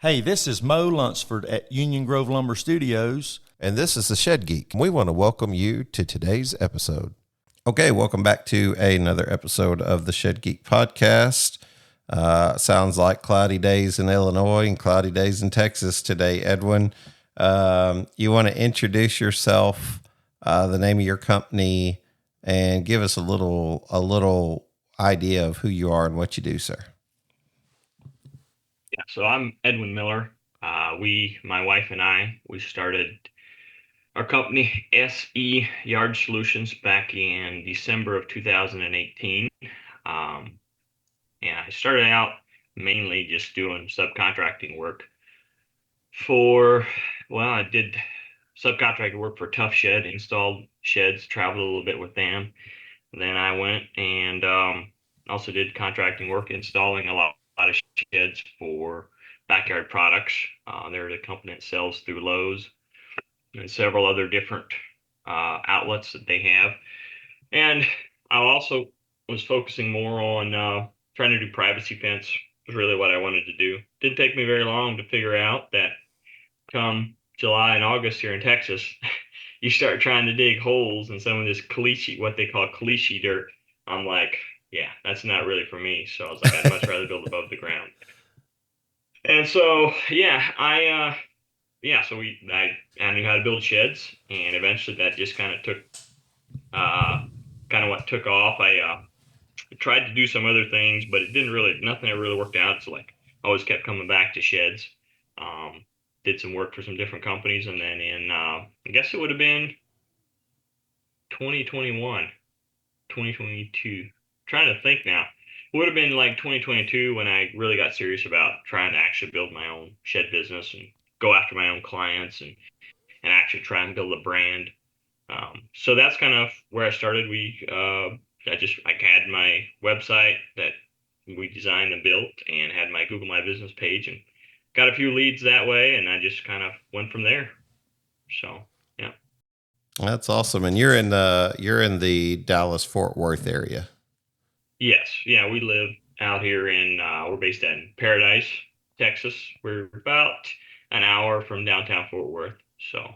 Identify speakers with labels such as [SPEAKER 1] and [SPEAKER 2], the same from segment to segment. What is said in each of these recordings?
[SPEAKER 1] Hey, this is Mo Lunsford at Union Grove Lumber Studios.
[SPEAKER 2] And this is the Shed Geek. We want to welcome you to today's episode. Okay, welcome back to another episode of the Shed Geek podcast. Sounds like cloudy days in Illinois and cloudy days in Texas today, Edwin. You want to introduce yourself, the name of your company, and give us a little idea of who you are and what you do, sir.
[SPEAKER 3] Yeah, so I'm Edwin Miller. My wife and I, we started our company SE Yard Solutions back in December of 2018. And I started out mainly just doing subcontracting work I did subcontracting work for Tough Shed, installed sheds, traveled a little bit with them. Then I went and also did contracting work, installing a lot of sheds for Backyard Products. They're the company that sells through Lowe's and several other different outlets that they have. And I also was focusing more on trying to do privacy fence, was really what I wanted to do. Didn't take me very long to figure out that come July and August here in Texas, you start trying to dig holes in some of this caliche, what they call caliche dirt. I'm like, yeah, that's not really for me. So I was like, I'd much rather build above the ground. And so, I knew how to build sheds, and eventually that just kind of took, what took off. I tried to do some other things, but nothing ever really worked out. So like, I always kept coming back to sheds. Did some work for some different companies, and then I guess it would have been 2021, 2022. Trying to think now. It would have been like 2022 when I really got serious about trying to actually build my own shed business and go after my own clients and actually try and build a brand. So that's kind of where I started. I had my website that we designed and built, and had my Google My Business page, and got a few leads that way, and I just kind of went from there. So, yeah.
[SPEAKER 2] That's awesome. And you're in the Dallas Fort Worth area.
[SPEAKER 3] Yes. Yeah, we live out here we're based in Paradise, Texas. We're about an hour from downtown Fort Worth. So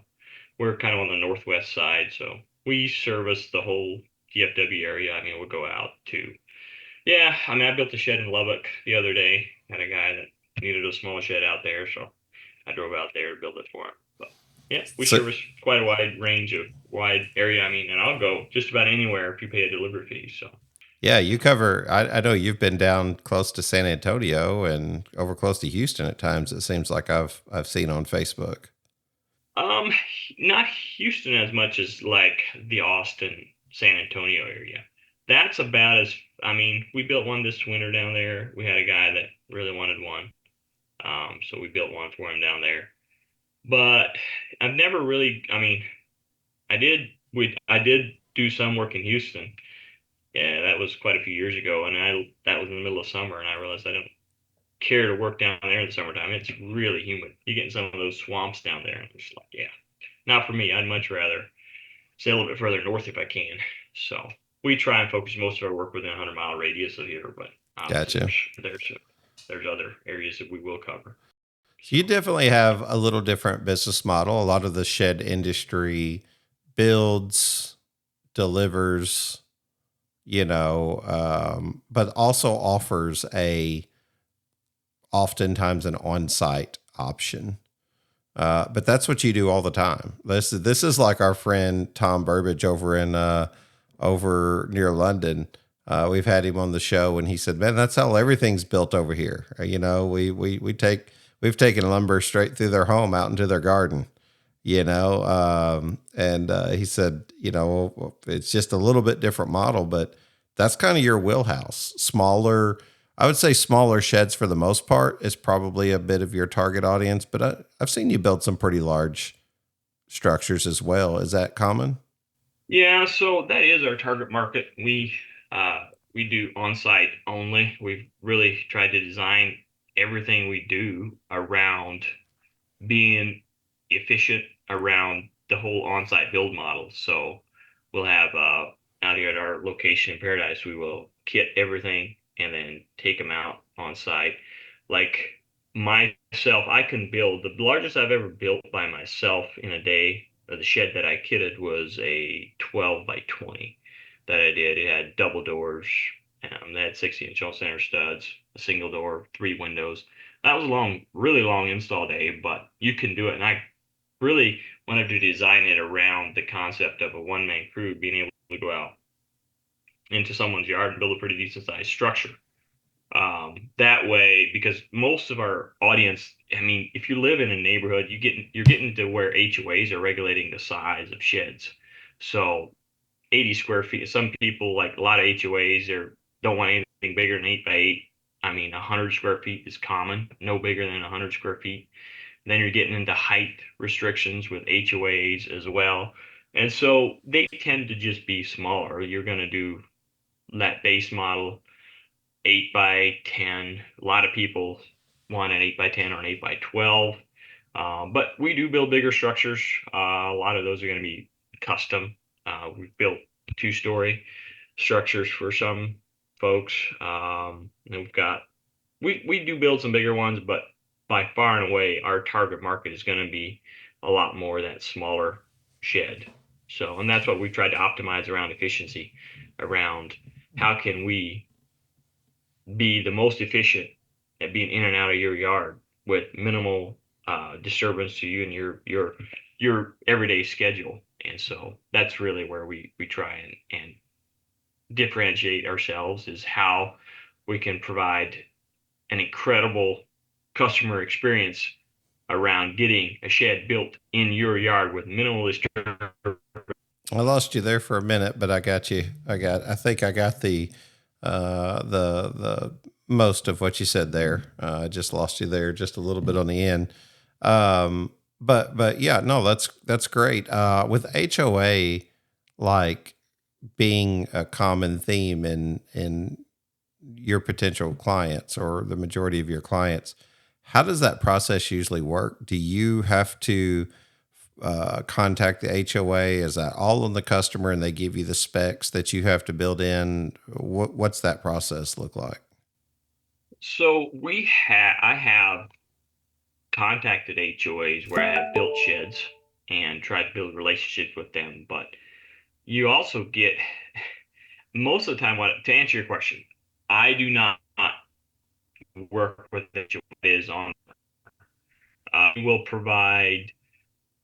[SPEAKER 3] we're kind of on the northwest side. So we service the whole DFW area. I mean, we'll go out to, I built a shed in Lubbock the other day. Had a guy that needed a small shed out there. So I drove out there to build it for him. But yeah, we service quite a wide area. I mean, and I'll go just about anywhere if you pay a delivery fee. So.
[SPEAKER 2] Yeah, you cover. I know you've been down close to San Antonio and over close to Houston at times. It seems like I've seen on Facebook.
[SPEAKER 3] Not Houston as much as like the Austin, San Antonio area. That's about as. I mean, we built one this winter down there. We had a guy that really wanted one, so we built one for him down there. But I've never really. I mean, I did do some work in Houston. Yeah, that was quite a few years ago, and that was in the middle of summer, and I realized I don't care to work down there in the summertime. It's really humid. You get in some of those swamps down there, and it's just like, yeah, not for me. I'd much rather stay a little bit further north if I can. So we try and focus most of our work within a 100-mile radius of here, but
[SPEAKER 2] Gotcha.
[SPEAKER 3] There's other areas that we will cover.
[SPEAKER 2] So you definitely have a little different business model. A lot of the shed industry builds, delivers, but also offers oftentimes an on-site option. But that's what you do all the time. This is like our friend Tom Burbage over near London. We've had him on the show, and he said, "Man, that's how everything's built over here. We've taken lumber straight through their home out into their garden." And he said, it's just a little bit different model, but that's kind of your wheelhouse. I would say smaller sheds for the most part is probably a bit of your target audience, but I've seen you build some pretty large structures as well. Is that common?
[SPEAKER 3] Yeah, so that is our target market. We do on-site only. We've really tried to design everything we do around being efficient around the whole on-site build model. So we'll have out here at our location in Paradise, we will kit everything and then take them out on site. Like myself, I can build the largest I've ever built by myself in a day. The shed that I kitted was a 12 by 20 that I did. It had double doors. They had 60-inch all center studs, a single door, 3 windows. That was a long, really long install day, but you can do it. And I really wanted to design it around the concept of a one-man crew being able to go out into someone's yard and build a pretty decent sized structure. That way, because most of our audience, I mean, if you live in a neighborhood, you're getting to where HOAs are regulating the size of sheds. So 80 square feet. Some people, like a lot of HOAs, don't want anything bigger than 8 by 8. I mean, 100 square feet is common, no bigger than 100 square feet. Then you're getting into height restrictions with HOAs as well. And so they tend to just be smaller. You're going to do that base model 8 by 10. A lot of people want an 8 by 10 or an 8 by 12. But we do build bigger structures. A lot of those are going to be custom. We've built 2-story structures for some folks. We do build some bigger ones, but by far and away, our target market is going to be a lot more that smaller shed. So, and that's what we've tried to optimize around efficiency, around how can we be the most efficient at being in and out of your yard with minimal disturbance to you and your everyday schedule. And so that's really where we try and differentiate ourselves, is how we can provide an incredible customer experience around getting a shed built in your yard with minimal disturbance.
[SPEAKER 2] I lost you there for a minute, but I got you. I think I got the most of what you said there. I just lost you there just a little bit on the end. But yeah, no, that's great. With HOA, like, being a common theme in your potential clients or the majority of your clients, how does that process usually work? Do you have to contact the HOA? Is that all on the customer and they give you the specs that you have to build in? What's that process look like?
[SPEAKER 3] So I have contacted HOAs where I have built sheds and tried to build relationships with them, but you also get most of the time, to answer your question, I do not work with HOAs on. We will provide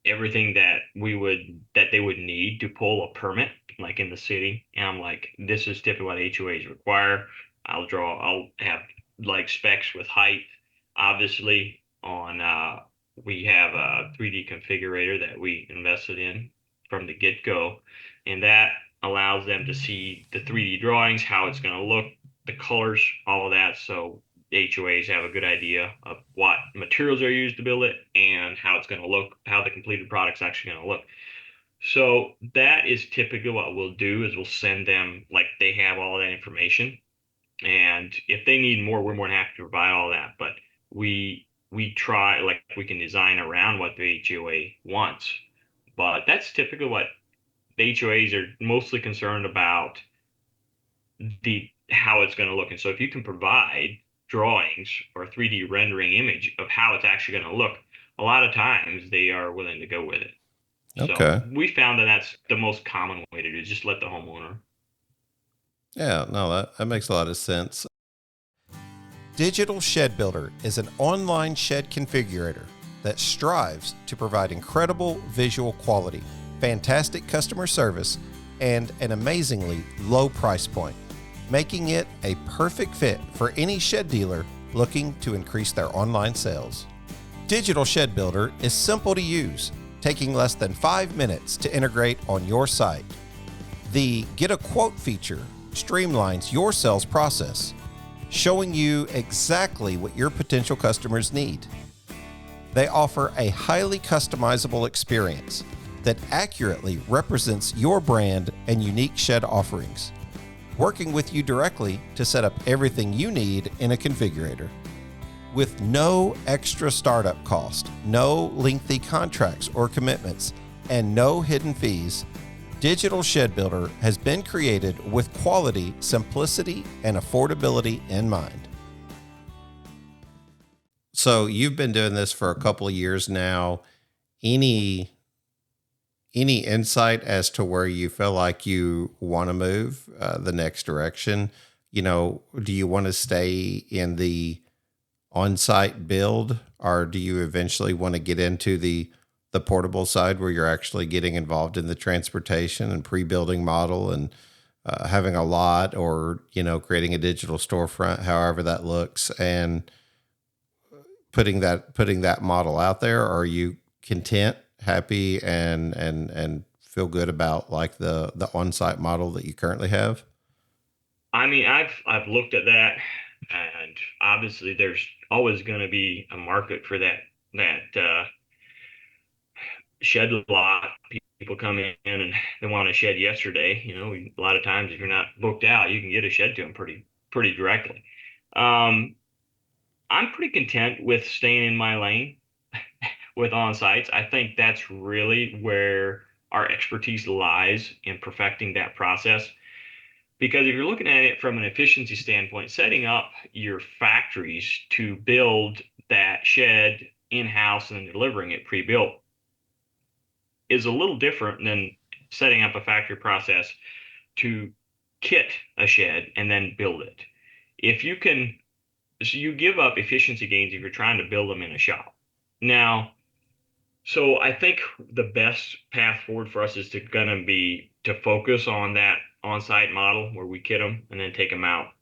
[SPEAKER 3] everything that they would need to pull a permit, like in the city. And I'm like, this is typically what HOAs require. I'll have like specs with height, obviously. We have a 3D configurator that we invested in from the get-go, and that allows them to see the 3D drawings, how it's going to look, the colors, all of that. So HOAs have a good idea of what materials are used to build it and how it's going to look, how the completed product's actually going to look. So that is typically what we'll do, is we'll send them, like, they have all that information. And if they need more, we're more than happy to provide all that. But we try, like, we can design around what the HOA wants. But that's typically what the HOAs are mostly concerned about, how it's going to look. And so if you can provide drawings or 3D rendering image of how it's actually going to look, a lot of times they are willing to go with it.
[SPEAKER 2] Okay.
[SPEAKER 3] So we found that that's the most common way to do it, just let the homeowner.
[SPEAKER 2] Yeah, no, that makes a lot of sense. Digital Shed Builder is an online shed configurator that strives to provide incredible visual quality, fantastic customer service, and an amazingly low price point, making it a perfect fit for any shed dealer looking to increase their online sales. Digital Shed Builder is simple to use, taking less than 5 minutes to integrate on your site. The Get a Quote feature streamlines your sales process, showing you exactly what your potential customers need. They offer a highly customizable experience that accurately represents your brand and unique shed offerings, working with you directly to set up everything you need in a configurator. With no extra startup cost, no lengthy contracts or commitments, and no hidden fees, Digital Shed Builder has been created with quality, simplicity, and affordability in mind. So you've been doing this for a couple of years now. Any any insight as to where you feel like you want to move the next direction? Do you want to stay in the on-site build, or do you eventually want to get into the portable side where you're actually getting involved in the transportation and pre-building model and having a lot, or creating a digital storefront, however that looks, and putting that model out there? Or are you content, happy, and feel good about like the on-site model that you currently have?
[SPEAKER 3] I mean, I've looked at that, and obviously there's always going to be a market for that shed lot. People come in and they want a shed yesterday. A lot of times if you're not booked out, you can get a shed to them pretty directly. Um, I'm pretty content with staying in my lane with on sites. I think that's really where our expertise lies in perfecting that process. Because if you're looking at it from an efficiency standpoint, setting up your factories to build that shed in-house and then delivering it pre-built is a little different than setting up a factory process to kit a shed and then build it. If you can, so you give up efficiency gains if you're trying to build them in a shop. Now, so I think the best path forward for us is gonna be to focus on that on-site model where we kit them and then take them out.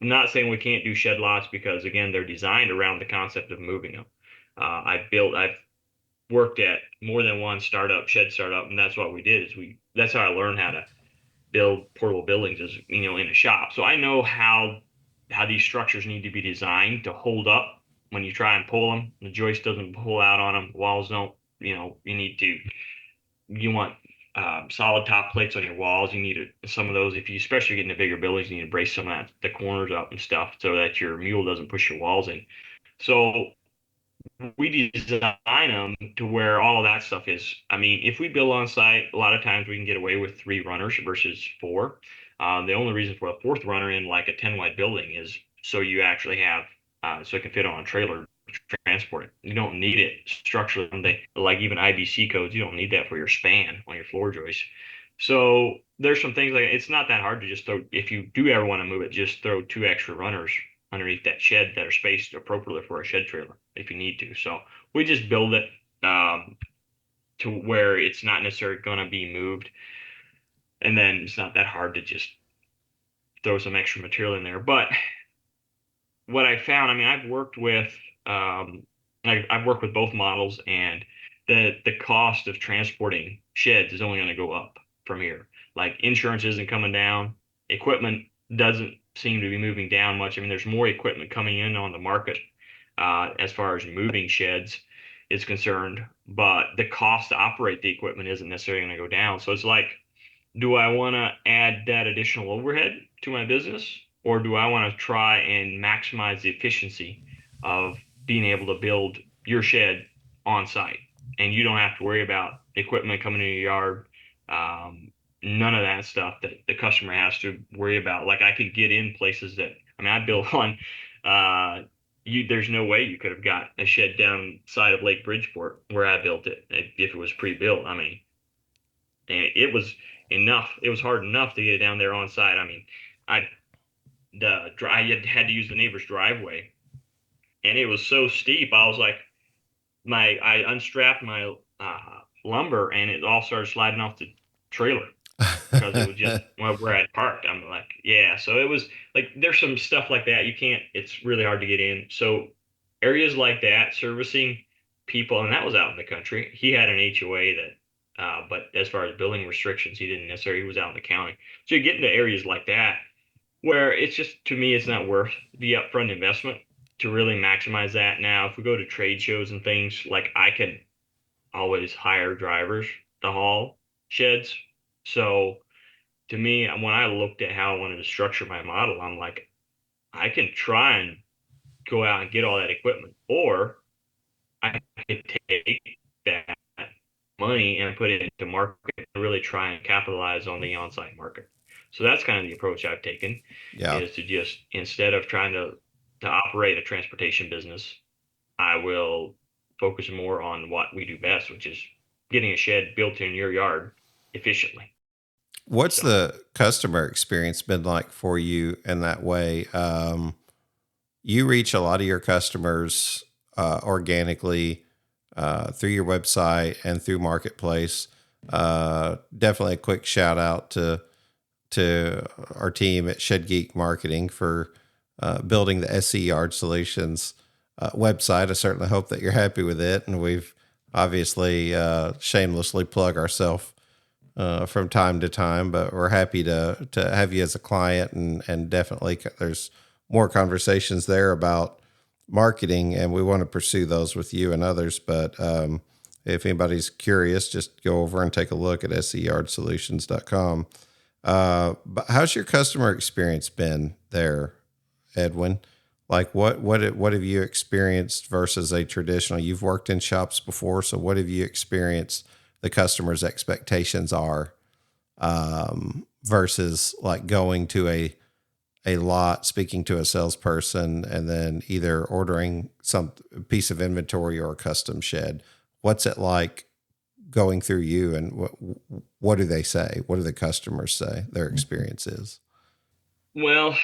[SPEAKER 3] I'm not saying we can't do shed lots because again, they're designed around the concept of moving them. I've worked at more than one shed startup, and that's what we did. That's how I learned how to build portable buildings is, in a shop. So I know how these structures need to be designed to hold up when you try and pull them. The joist doesn't pull out on them. Walls don't. You want solid top plates on your walls. You need some of those. If you especially get into bigger buildings, you need to brace some of the corners up and stuff so that your mule doesn't push your walls in. So we design them to where all of that stuff is. I mean, if we build on site, a lot of times we can get away with three runners versus four. The only reason for a fourth runner in like a 10 wide building is so you actually have, so it can fit on a trailer to transport it. You don't need it structurally. Like even IBC codes, you don't need that for your span on your floor joist. So there's some things like it's not that hard to just throw, if you do ever want to move it, just throw two extra runners underneath that shed that are spaced appropriately for a shed trailer if you need to. So we just build it to where it's not necessarily going to be moved. And then it's not that hard to just throw some extra material in there. But what I found, I mean, I've worked with both models, and the cost of transporting sheds is only going to go up from here. Like insurance isn't coming down, equipment doesn't seem to be moving down much. I mean, there's more equipment coming in on the market as far as moving sheds is concerned, but the cost to operate the equipment isn't necessarily going to go down. So it's like, do I want to add that additional overhead to my business, or do I want to try and maximize the efficiency of being able to build your shed on site? And you don't have to worry about equipment coming in your yard. None of that stuff that the customer has to worry about. Like I could get in places that, I mean, I built on, there's no way you could have got a shed down side of Lake Bridgeport where I built it if it was pre-built. I mean, and it was enough. It was hard enough to get it down there on site. I mean, I I had to use the neighbor's driveway, and it was so steep. I was like, I unstrapped my lumber, and it all started sliding off the trailer because it was just where I'd parked. I'm like, yeah. So it was like there's some stuff like that you can't. It's really hard to get in. So areas like that, servicing people, and that was out in the country. He had an HOA that. But as far as building restrictions, he didn't necessarily, he was out in the county. So you get into areas like that where it's just, to me, it's not worth the upfront investment to really maximize that. Now, if we go to trade shows and things, like I can always hire drivers to haul sheds. So to me, when I looked at how I wanted to structure my model, I'm like, I can try and go out and get all that equipment, or I could take that money and put it into market and really try and capitalize on the on-site market. So that's kind of the approach I've taken
[SPEAKER 2] Yeah.
[SPEAKER 3] is to just instead of trying to operate a transportation business, I will focus more on what we do best, which is getting a shed built in your yard efficiently.
[SPEAKER 2] What's
[SPEAKER 3] So,
[SPEAKER 2] the customer experience been like for you in that way? You reach a lot of your customers organically through your website and through Marketplace. Definitely a quick shout out to our team at Shed Geek Marketing for building the SC Yard Solutions website. I certainly hope that you're happy with it, and we've obviously shamelessly plug ourselves from time to time, but we're happy to have you as a client, and definitely there's more conversations there about marketing, and we want to pursue those with you and others. But if anybody's curious, just go over and take a look at scyardsolutions.com. But how's your customer experience been there, Edwin? Like what have you experienced versus a traditional? You've worked in shops before, so what have you experienced the customer's expectations are versus like going to a lot, speaking to a salesperson, and then either ordering some piece of inventory or a custom shed? What's it like going through you, and what do they say? What do the customers say their experience is?
[SPEAKER 3] well,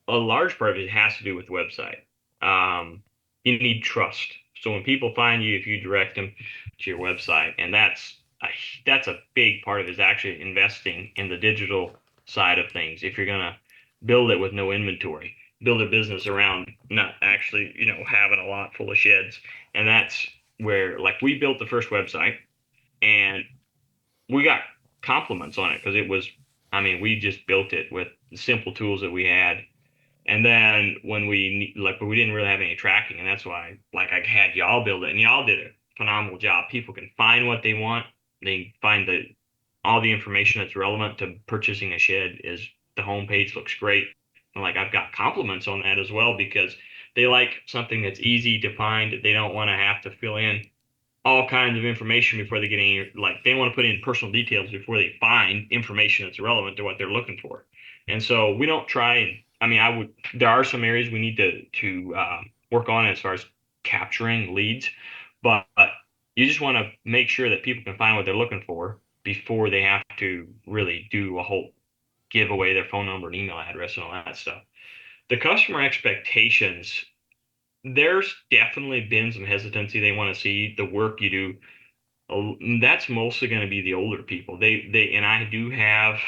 [SPEAKER 3] a large part of it has to do with the website. Um, you need trust. So when people find you, if you direct them to your website, and that's a big part of it, is actually investing in the digital side of things. If you're gonna build it with no inventory, build a business around not actually, having a lot full of sheds, and that's where, like, we built the first website, and we got compliments on it because it was, I mean, we just built it with the simple tools that we had. And then when but we didn't really have any tracking, and that's why, like, I had y'all build it, and y'all did a phenomenal job. People can find what they want. They can find all the information that's relevant to purchasing a shed. Is the homepage looks great. And, like, I've got compliments on that as well, because they like something that's easy to find. They don't want to have to fill in all kinds of information before they get any, like, they want to put in personal details before they find information that's relevant to what they're looking for. And so we don't try and, I mean, there are some areas we need to work on as far as capturing leads, but you just want to make sure that people can find what they're looking for before they have to really do a whole give away their phone number and email address and all that stuff. The customer expectations, there's definitely been some hesitancy. They want to see the work you do. That's mostly going to be the older people. And I do have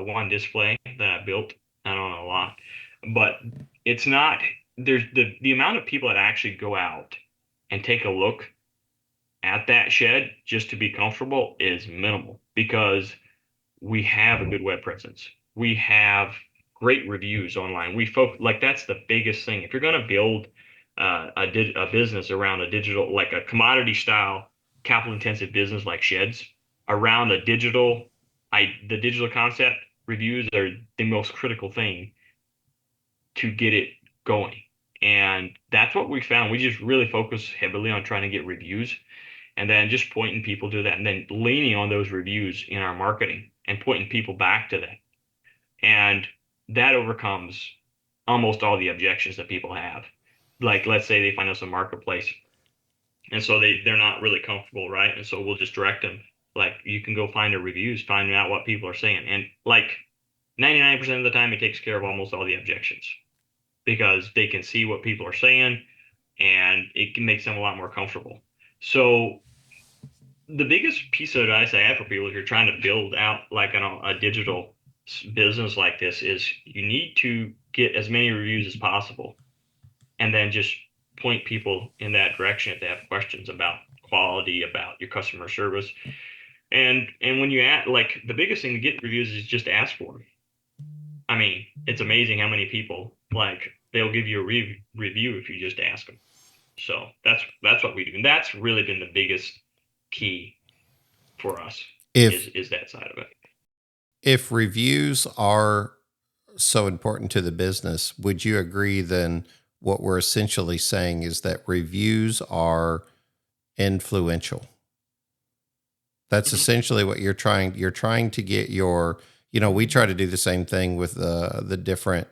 [SPEAKER 3] one display that I built. I don't know a lot, but it's not, there's the amount of people that actually go out and take a look at that shed just to be comfortable is minimal, because we have a good web presence. We have great reviews online. Like, that's the biggest thing. If you're going to build a business around a digital, like a commodity style, capital intensive business like sheds, around the digital concept, reviews are the most critical thing to get it going. And that's what we found. We just really focus heavily on trying to get reviews, and then just pointing people to that, and then leaning on those reviews in our marketing and pointing people back to that. And that overcomes almost all the objections that people have. Like, let's say they find us a marketplace, and so they're not really comfortable, right? And so we'll just direct them, like, you can go find the reviews, find out what people are saying. And, like, 99% of the time, it takes care of almost all the objections, because they can see what people are saying, and it makes them a lot more comfortable. So the biggest piece of advice I have for people, if you're trying to build out like a digital business like this, is you need to get as many reviews as possible, and then just point people in that direction if they have questions about quality, about your customer service. And when you add, like, the biggest thing to get reviews is just ask for them. I mean, it's amazing how many people, like, they'll give you a review if you just ask them. So that's what we do, and that's really been the biggest key for us,
[SPEAKER 2] If
[SPEAKER 3] is that side of it.
[SPEAKER 2] if reviews are so important to the business, would you agree then what we're essentially saying is that reviews are influential? That's
[SPEAKER 3] Hmm.
[SPEAKER 2] essentially what you're trying to get your, we try to do the same thing with the different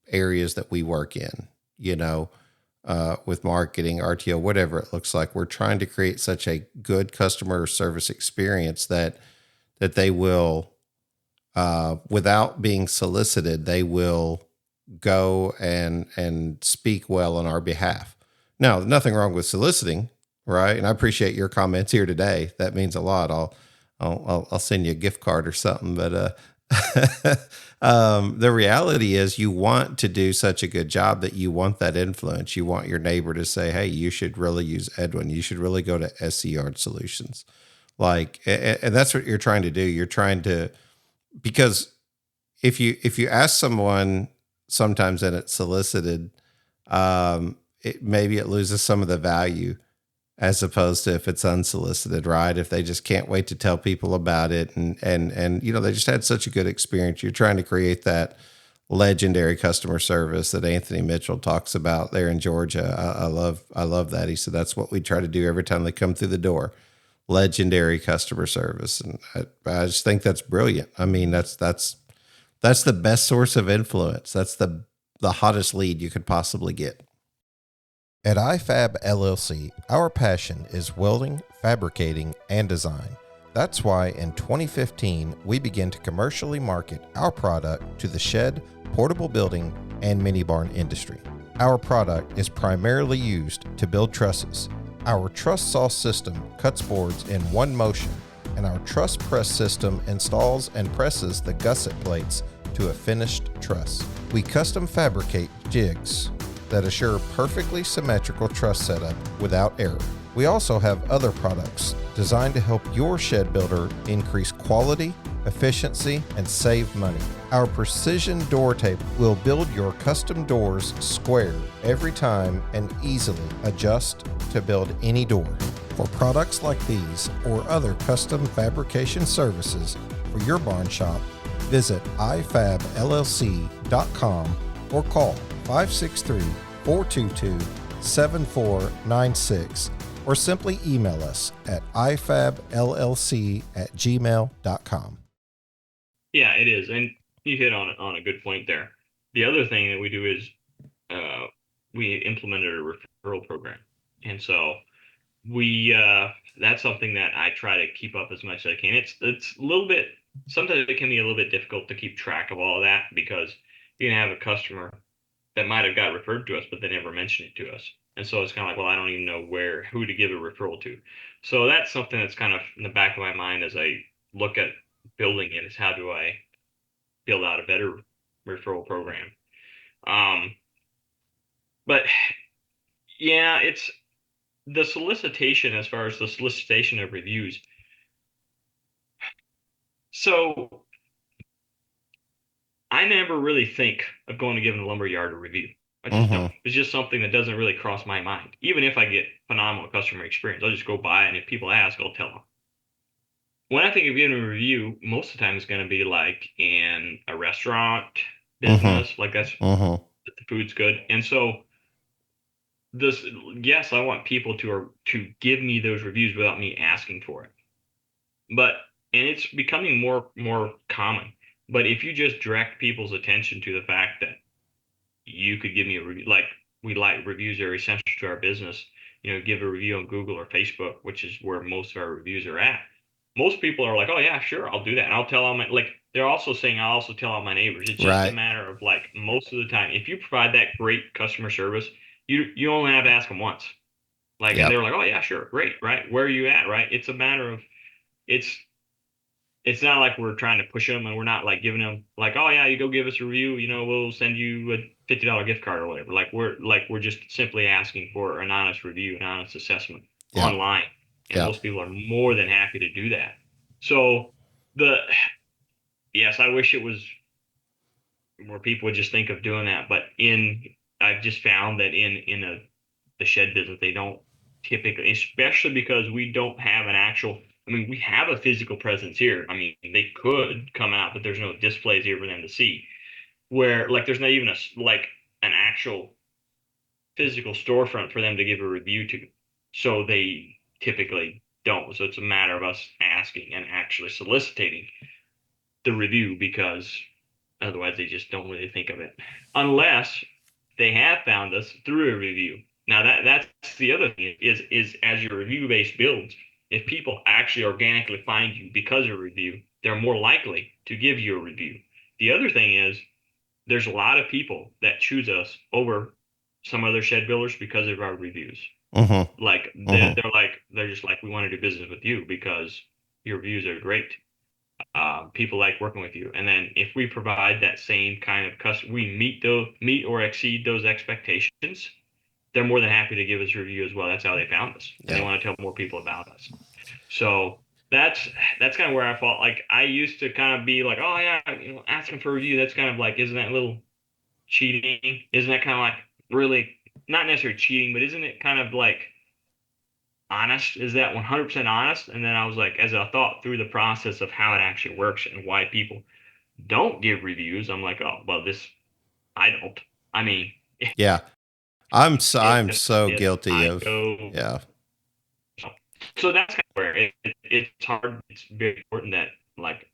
[SPEAKER 2] areas that we work in, you know. with marketing, RTO, whatever it looks like. We're trying to create such a good customer service experience that they will, without being solicited, they will go and speak well on our behalf. Now, nothing wrong with soliciting, right? And I appreciate your comments here today. That means a lot. I'll send you a gift card or something. But the reality is, you want to do such a good job that you want that influence. You want your neighbor to say, "Hey, you should really use Edwin. You should really go to SC Yard Solutions." Like, and that's what you're trying to do. You're trying to, because if you ask someone sometimes and it's solicited, maybe it loses some of the value, as opposed to if it's unsolicited, right? If they just can't wait to tell people about it, and they just had such a good experience. You're trying to create that legendary customer service that Anthony Mitchell talks about there in Georgia. I love that. He said that's what we try to do every time they come through the door. Legendary customer service, and I just think that's brilliant. I mean, that's the best source of influence. That's the hottest lead you could possibly get. At iFab LLC, our passion is welding, fabricating, and design. That's why in 2015, we began to commercially market our product to the shed, portable building, and mini barn industry. Our product is primarily used to build trusses. Our truss saw system cuts boards in one motion, and our truss press system installs and presses the gusset plates to a finished truss. We custom fabricate jigs that assure perfectly symmetrical truss setup without error. We also have other products designed to help your shed builder increase quality, efficiency, and save money. Our precision door tape will build your custom doors square every time and easily adjust to build any door. For products like these or other custom fabrication services for your barn shop, visit ifabllc.com or call 563-422-7496 or simply email us at ifabllc@gmail.com.
[SPEAKER 3] Yeah, it is. And you hit on a good point there. The other thing that we do is we implemented a referral program. And so we that's something that I try to keep up as much as I can. It's a little bit, sometimes it can be a little bit difficult to keep track of all of that, because you can have a customer that might have got referred to us, but they never mentioned it to us. And so it's kind of like, well, I don't even know who to give a referral to. So that's something that's kind of in the back of my mind as I look at building it, is how do I build out a better referral program? But yeah, it's the solicitation, as far as the solicitation of reviews. So I never really think of going to give a lumber yard a review. I just don't. It's just something that doesn't really cross my mind. Even if I get phenomenal customer experience, I'll just go by, and if people ask, I'll tell them. When I think of giving a review, most of the time it's going to be like in a restaurant business, like that's the food's good. And so yes, I want people to give me those reviews without me asking for it. But and it's becoming more common. But if you just direct people's attention to the fact that you could give me a review, like reviews are essential to our business, give a review on Google or Facebook, which is where most of our reviews are at. Most people are like, oh yeah, sure, I'll do that. And I'll tell all they're also saying I'll also tell all my neighbors. It's just a matter of, like, most of the time, if you provide that great customer service, you only have to ask them once. Like, and they're like, oh yeah, sure, great, right? Where are you at, right? It's a matter of, it's not like we're trying to push them, and we're not like giving them like, oh yeah, you go give us a review, we'll send you a $50 gift card or whatever. Like we're just simply asking for an honest review, an honest assessment online. And most people are more than happy to do that. So yes, I wish it was more people would just think of doing that. But I've just found that in the shed business, they don't typically, especially because we don't have we have a physical presence here. I mean, they could come out, but there's no displays here for them to see. Where, like, there's not even an actual physical storefront for them to give a review to. So they typically don't. So it's a matter of us asking and actually soliciting the review, because otherwise they just don't really think of it. Unless they have found us through a review. Now that's the other thing is as your review base builds, if people actually organically find you because of a review, they're more likely to give you a review. The other thing is there's a lot of people that choose us over some other shed builders because of our reviews.
[SPEAKER 2] Mm-hmm.
[SPEAKER 3] Like
[SPEAKER 2] Mm-hmm.
[SPEAKER 3] they're just like we want to do business with you because your reviews are great. People like working with you, and then if we provide that same kind of customer, we meet or exceed those expectations, they're more than happy to give us a review as well. That's how they found us, and they
[SPEAKER 2] Yeah.
[SPEAKER 3] want to tell more people about us. So that's that's kind of where I felt like I used to kind of be like, oh yeah, asking for a review. That's kind of like, isn't that a little cheating? Isn't that kind of like really not necessarily cheating, but isn't it kind of like honest? Is that 100% honest? And then I was like, as I thought through the process of how it actually works and why people don't give reviews, I'm like, oh well, this I don't. I mean,
[SPEAKER 2] Yeah. I'm so
[SPEAKER 3] if
[SPEAKER 2] guilty
[SPEAKER 3] I
[SPEAKER 2] of,
[SPEAKER 3] go
[SPEAKER 2] yeah.
[SPEAKER 3] so that's kind of where it's hard. It's very important that like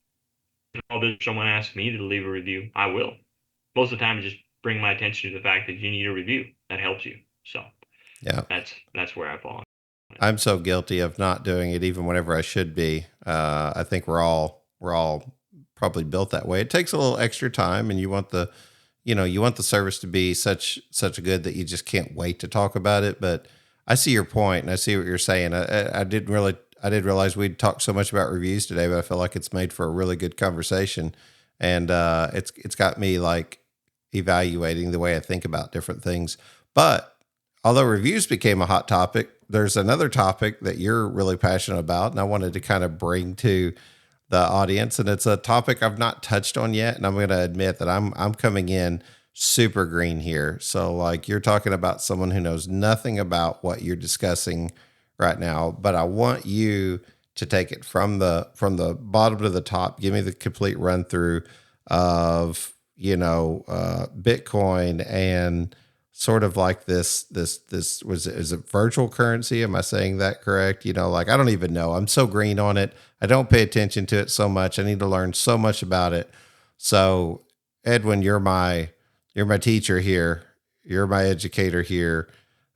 [SPEAKER 3] if someone asks me to leave a review, I will. Most of the time, just bring my attention to the fact that you need a review that helps you. So
[SPEAKER 2] Yeah.
[SPEAKER 3] that's where I fall.
[SPEAKER 2] I'm so guilty of not doing it even whenever I should be. I think we're all probably built that way. It takes a little extra time, and you want the service to be such good that you just can't wait to talk about it. But I see your point, and I see what you're saying. I didn't realize we'd talked so much about reviews today, but I feel like it's made for a really good conversation, and it's got me like evaluating the way I think about different things. But although reviews became a hot topic, there's another topic that you're really passionate about, and I wanted to kind of bring to the audience, and it's a topic I've not touched on yet, and I'm going to admit that I'm coming in super green here. So like you're talking about someone who knows nothing about what you're discussing right now, but I want you to take it from the bottom to the top. Give me the complete run through of Bitcoin and sort of like this was is it virtual currency? Am I saying that correct? Like I don't even know. I'm so green on it. I don't pay attention to it so much. I need to learn so much about it. So, Edwin, you're my teacher here. You're my educator here.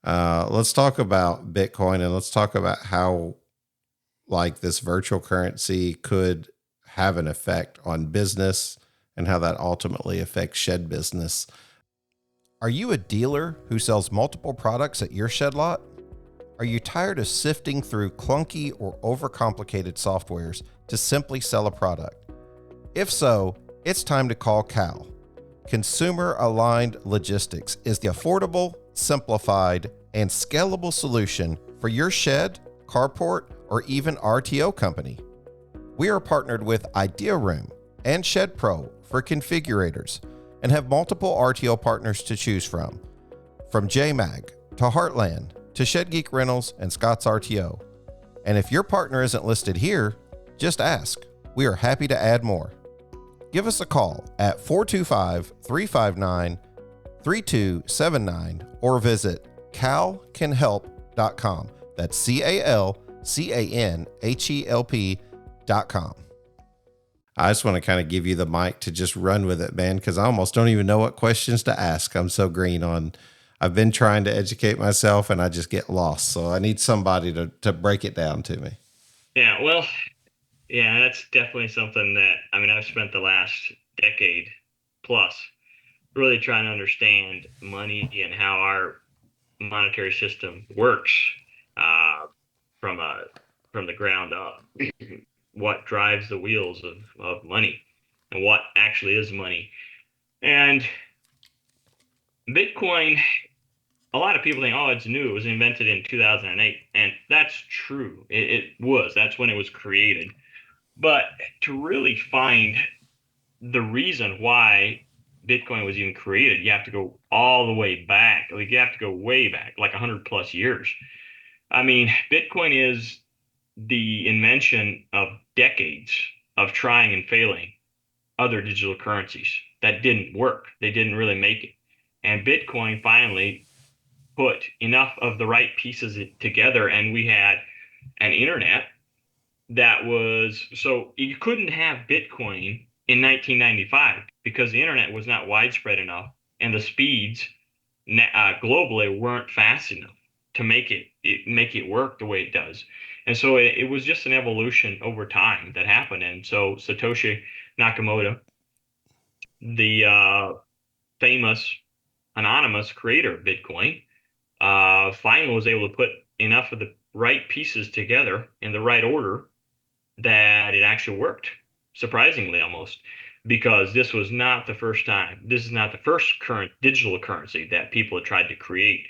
[SPEAKER 2] Let's talk about Bitcoin and let's talk about how like this virtual currency could have an effect on business and how that ultimately affects shed business. Are you a dealer who sells multiple products at your shed lot? Are you tired of sifting through clunky or overcomplicated softwares to simply sell a product? If so, it's time to call Cal. Consumer Aligned Logistics is the affordable, simplified, and scalable solution for your shed, carport, or even RTO company. We are partnered with Idea Room and Shed Pro for configurators and have multiple RTO partners to choose from JMag to Heartland to Shed Geek Rentals and Scott's RTO. And if your partner isn't listed here, just ask. We are happy to add more. Give us a call at 425-359-3279 or visit calcanhelp.com. That's CALCANHELP.com. I just want to kind of give you the mic to just run with it, man, because I almost don't even know what questions to ask. I'm so green on. I've been trying to educate myself and I just get lost. So I need somebody to break it down to me.
[SPEAKER 3] Yeah, well, yeah, that's definitely something that I mean I've spent the last decade plus really trying to understand money and how our monetary system works uh, from a from the ground up. What drives the wheels of money and what actually is money. And Bitcoin, a lot of people think, oh, it's new. It was invented in 2008. And that's true. It was. That's when it was created. But to really find the reason why Bitcoin was even created, you have to go all the way back. Like you have to go way back, like 100 plus years. I mean, Bitcoin is the invention of decades of trying and failing other digital currencies that didn't work. They didn't really make it. And Bitcoin finally put enough of the right pieces together, and we had an internet that was so you couldn't have Bitcoin in 1995 because the internet was not widespread enough and the speeds globally weren't fast enough to make it work the way it does. And so it was just an evolution over time that happened. And so Satoshi Nakamoto, the famous anonymous creator of Bitcoin, finally was able to put enough of the right pieces together in the right order that it actually worked, surprisingly almost, because this was not the first time. This is not the first current digital currency that people had tried to create.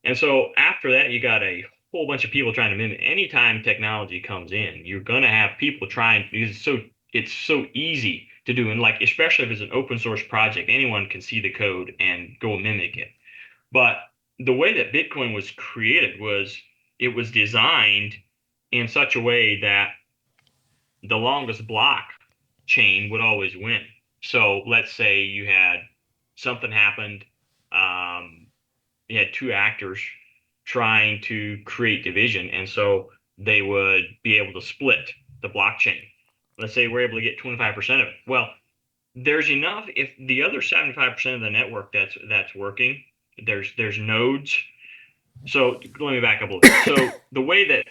[SPEAKER 3] And so after that, you got a whole bunch of people trying to mimic. Anytime technology comes in, you're going to have people trying because it's so easy to do. And like, especially if it's an open source project, anyone can see the code and go mimic it. But the way that Bitcoin was created was it was designed in such a way that the longest block chain would always win. So let's say you had something happened, um, you had two actors trying to create division, and so they would be able to split the blockchain. Let's say we're able to get 25% of it. Well, there's enough if the other 75% of the network that's working, there's nodes. So let me back up a little bit. So the way that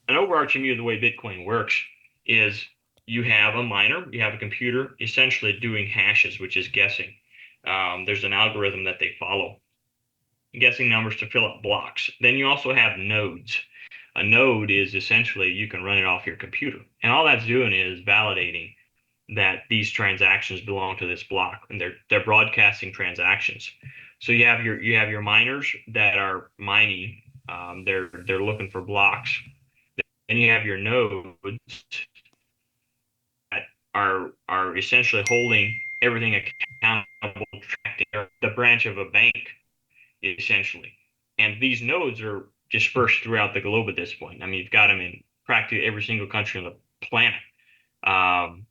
[SPEAKER 3] an overarching view of the way Bitcoin works is you have a miner, you have a computer essentially doing hashes, which is guessing. There's an algorithm that they follow, guessing numbers to fill up blocks. Then you also have nodes. A node is essentially you can run it off your computer. And all that's doing is validating that these transactions belong to this block and they're broadcasting transactions. So you have your miners that are mining. They're looking for blocks. Then you have your nodes that are essentially holding everything accountable, tracking the branch of a bank essentially. And these nodes are dispersed throughout the globe at this point. I mean, you've got them in practically every single country on the planet.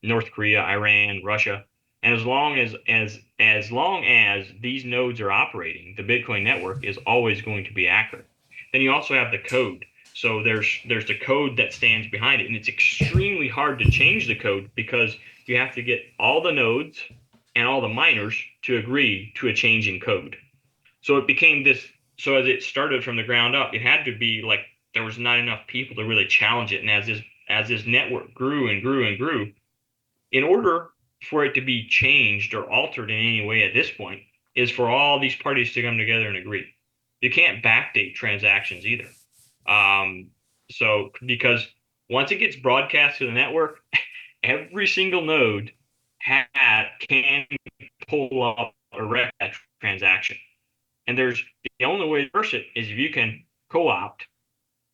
[SPEAKER 3] North Korea, Iran, Russia. And as long as these nodes are operating, the Bitcoin network is always going to be accurate. Then you also have the code. So there's the code that stands behind it, and it's extremely hard to change the code because you have to get all the nodes and all the miners to agree to a change in code. So it became this. So as it started from the ground up, it had to be like there was not enough people to really challenge it. And as this network grew and grew and grew, in order for it to be changed or altered in any way at this point, is for all these parties to come together and agree. You can't backdate transactions either. So because once it gets broadcast to the network, every single node can pull up a rec transaction. And the only way to reverse it is if you can co-opt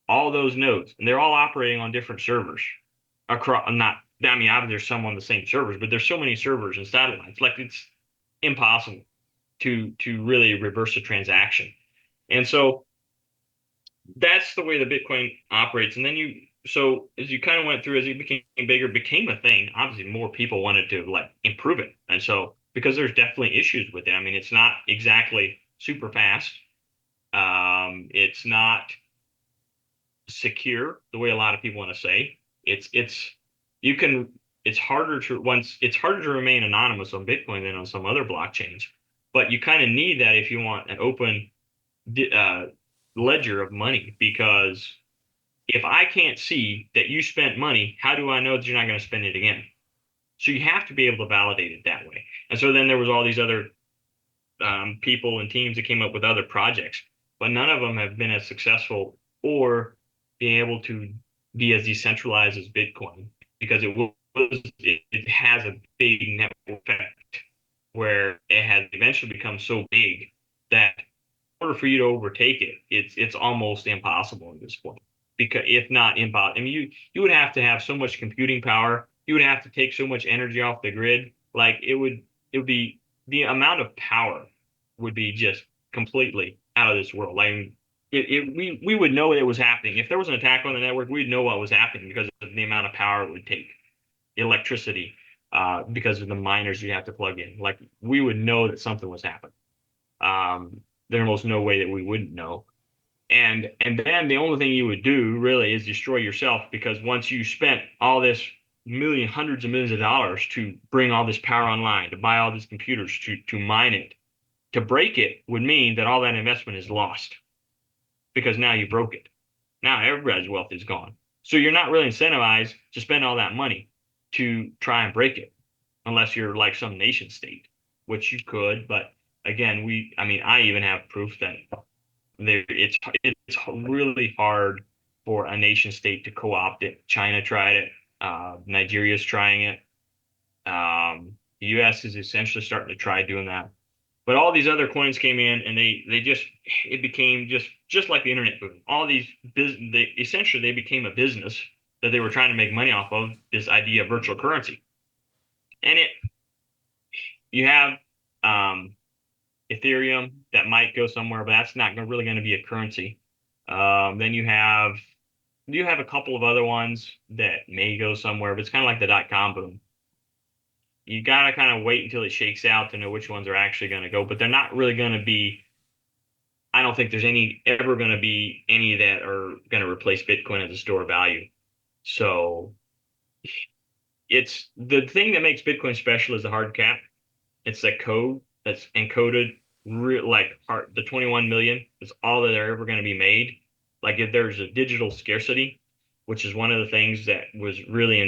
[SPEAKER 3] all those nodes, and they're all operating on different servers across. Not, I mean, obviously there's some on the same servers, but there's so many servers and satellites, like it's impossible to really reverse a transaction. And so that's the way the Bitcoin operates. And then so as you kind of went through, as it became bigger, became a thing. Obviously, more people wanted to like improve it, and so because there's definitely issues with it. I mean, it's not exactly super fast. It's not secure the way a lot of people want to say. It's you can it's harder to remain anonymous on Bitcoin than on some other blockchains. But you kind of need that if you want an open uh, ledger of money, because if I can't see that you spent money, how do I know that you're not going to spend it again? So you have to be able to validate it that way. And so then there was all these other people and teams that came up with other projects, but none of them have been as successful or being able to be as decentralized as Bitcoin, because it has a big network effect where it has eventually become so big that in order for you to overtake it, it's almost impossible at this point. Because if not impossible, I mean, you would have to have so much computing power. You would have to take so much energy off the grid. Like it would be the amount of power would be just completely out of this world. Like we would know it was happening. If there was an attack on the network, we'd know what was happening because of the amount of power it would take, electricity, because of the miners you have to plug in. Like we would know that something was happening. There's almost no way that we wouldn't know. And then the only thing you would do really is destroy yourself, because once you spent all this hundreds of millions of dollars to bring all this power online, to buy all these computers, to mine it, To break it would mean that all that investment is lost because now you broke it. Now everybody's wealth is gone. So you're not really incentivized to spend all that money to try and break it, unless you're like some nation state, which you could. But again, I even have proof that it's really hard for a nation state to co-opt it. China tried it. Nigeria's trying it. The U.S. is essentially starting to try doing that. But all these other coins came in, and it became just like the internet boom. All these essentially they became a business that they were trying to make money off of, this idea of virtual currency. And you have Ethereum that might go somewhere, but that's not really going to be a currency. Then you have a couple of other ones that may go somewhere, but it's kind of like the dot-com boom. You got to kind of wait until it shakes out to know which ones are actually going to go, but they're not really going to be. I don't think there's ever going to be any that are going to replace Bitcoin as a store of value. So it's the thing that makes Bitcoin special is the hard cap. It's the code that's encoded, the 21 million. It's all that are ever going to be made. Like if there's a digital scarcity, which is one of the things that was really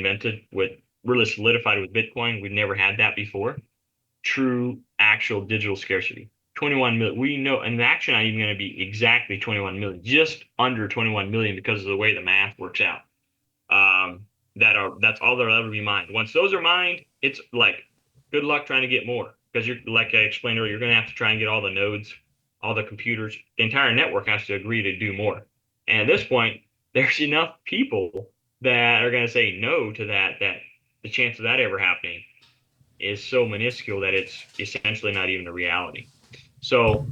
[SPEAKER 3] really solidified with Bitcoin. We've never had that before. True, actual digital scarcity. 21 million. We know, and actually not even going to be exactly 21 million, just under 21 million because of the way the math works out. That's all that'll ever be mined. Once those are mined, it's like good luck trying to get more, because you're, like I explained earlier, you're going to have to try and get all the nodes, all the computers. The entire network has to agree to do more. And at this point, there's enough people that are going to say no to that the chance of that ever happening is so minuscule that it's essentially not even a reality. So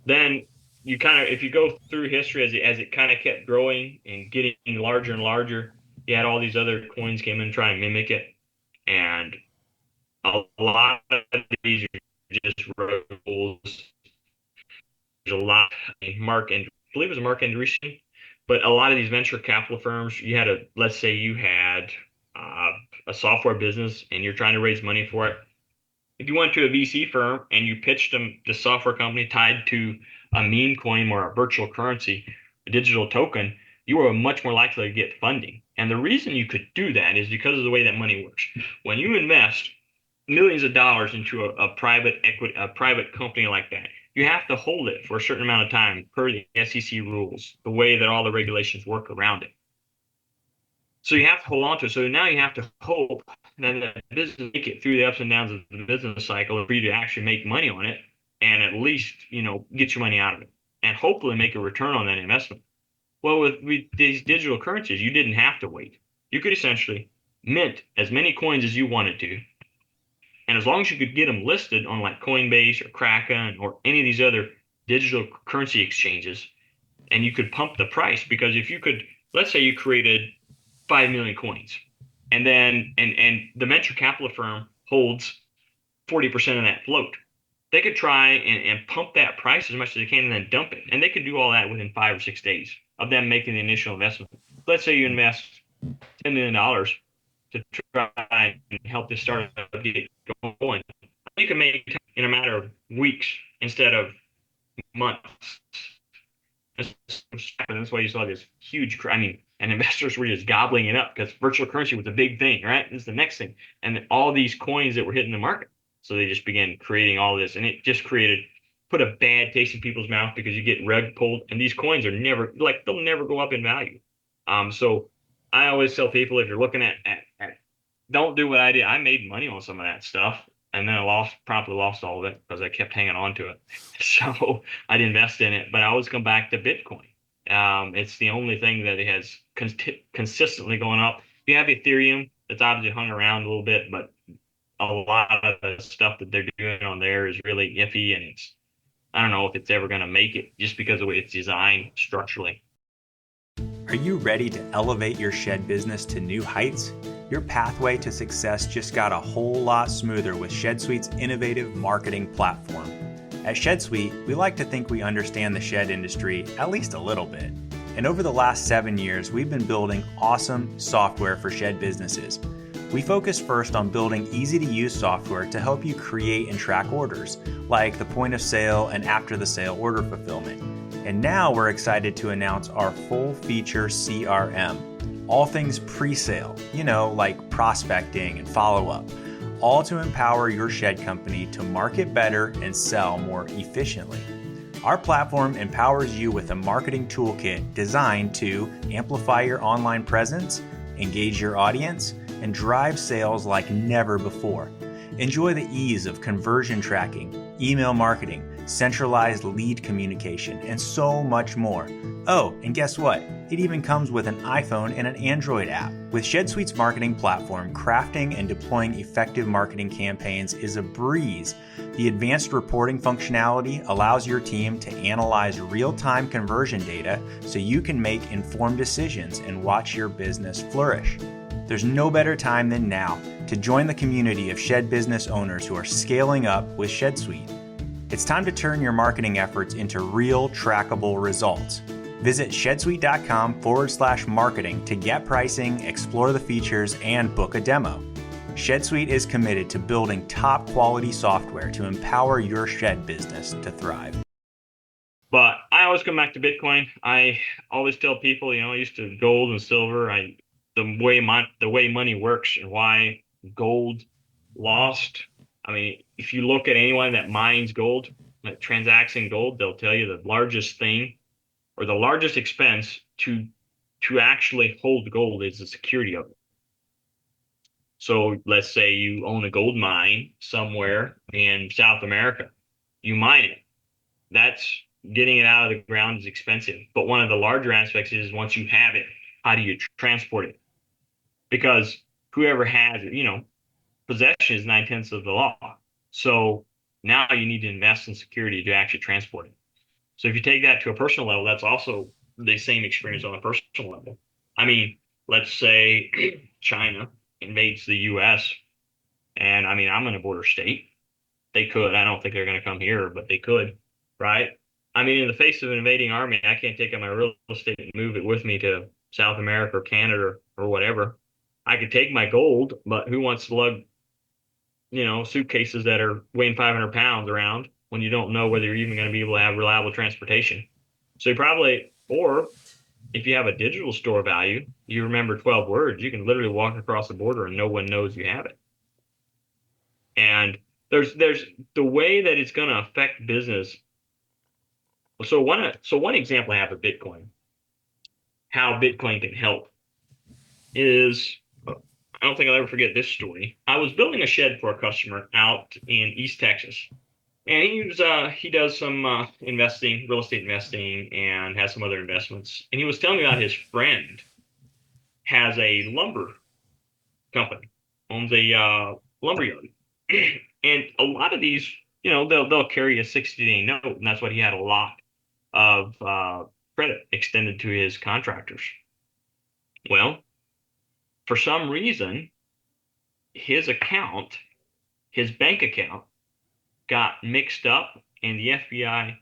[SPEAKER 3] then you if you go through history as it kind of kept growing and getting larger and larger, you had all these other coins came in and try and mimic it. And a lot of these are just rules. There's a lot. I believe it was Mark enriching, but a lot of these venture capital firms, let's say you had a software business and you're trying to raise money for it. If you went to a VC firm and you pitched them the software company tied to a meme coin or a virtual currency, a digital token, you were much more likely to get funding. And the reason you could do that is because of the way that money works. When you invest millions of dollars into a private company like that, you have to hold it for a certain amount of time per the SEC rules, the way that all the regulations work around it. So you have to hold on to it. So now you have to hope that the business make it through the ups and downs of the business cycle for you to actually make money on it, and at least, get your money out of it and hopefully make a return on that investment. Well, with these digital currencies, you didn't have to wait. You could essentially mint as many coins as you wanted to. And as long as you could get them listed on like Coinbase or Kraken or any of these other digital currency exchanges, and you could pump the price, because if you could, let's say you created 5 million coins, and then and the venture capital firm holds 40% of that float, they could try and pump that price as much as they can and then dump it. And they could do all that within 5 or 6 days of them making the initial investment. Let's say you invest $10 million to try and help this startup get going. You can make in a matter of weeks instead of months. That's why you saw this huge, and investors were just gobbling it up because virtual currency was a big thing, right? This is the next thing. And all these coins that were hitting the market. So they just began creating all this, and it just put a bad taste in people's mouth, because you get rug pulled, and these coins are they'll never go up in value. So I always tell people, if you're looking at don't do what I did. I made money on some of that stuff, and then I promptly lost all of it because I kept hanging on to it. So I'd invest in it, but I always come back to Bitcoin. It's the only thing that it has consistently going up. You have Ethereum that's obviously hung around a little bit, but a lot of the stuff that they're doing on there is really iffy, and I don't know if it's ever going to make it, just because of the way it's designed structurally.
[SPEAKER 4] Are you ready to elevate your shed business to new heights? Your pathway to success just got a whole lot smoother with ShedSuite's innovative marketing platform. At ShedSuite, we like to think we understand the shed industry at least a little bit. And over the last 7 years, we've been building awesome software for shed businesses. We focus first on building easy-to-use software to help you create and track orders, like the point of sale and after-the-sale order fulfillment. And now we're excited to announce our full-feature CRM, all things pre-sale, like prospecting and follow-up, all to empower your shed company to market better and sell more efficiently. Our platform empowers you with a marketing toolkit designed to amplify your online presence, engage your audience, and drive sales like never before. Enjoy the ease of conversion tracking, email marketing, centralized lead communication, and so much more. Oh, and guess what? It even comes with an iPhone and an Android app. With ShedSuite's marketing platform, crafting and deploying effective marketing campaigns is a breeze. The advanced reporting functionality allows your team to analyze real-time conversion data so you can make informed decisions and watch your business flourish. There's no better time than now to join the community of shed business owners who are scaling up with ShedSuite. It's time to turn your marketing efforts into real, trackable results. Visit shedsuite.com/marketing to get pricing, explore the features, and book a demo. ShedSuite is committed to building top quality software to empower your shed business to thrive.
[SPEAKER 3] But I always come back to Bitcoin. I always tell people, I used to gold and silver. The way money works and why gold lost. I mean, if you look at anyone that mines gold, that transacts in gold, they'll tell you the largest thing or the largest expense to actually hold gold is the security of it. So let's say you own a gold mine somewhere in South America. You mine it. That's getting it out of the ground is expensive. But one of the larger aspects is once you have it, how do you transport it? Because whoever has it, possession is 9/10 of the law. So now you need to invest in security to actually transport it. So if you take that to a personal level, that's also the same experience on a personal level. I mean, let's say China invades the US and I'm in a border state. They could. I don't think they're going to come here, but they could, right? I mean, in the face of an invading army, I can't take out my real estate and move it with me to South America or Canada or whatever. I could take my gold, but who wants to lug, suitcases that are weighing 500 pounds around when you don't know whether you're even going to be able to have reliable transportation? So or if you have a digital store value, you remember 12 words, you can literally walk across the border and no one knows you have it. And there's the way that it's going to affect business. So one example I have of Bitcoin, how Bitcoin can help is, I don't think I'll ever forget this story. I was building a shed for a customer out in East Texas, and he does some real estate investing, and has some other investments. And he was telling me about his friend has a lumber company, owns a lumber yard, and a lot of these, they'll carry a 60-day note, and that's what he had a lot of credit extended to his contractors. Well, for some reason, his bank account got mixed up and the FBI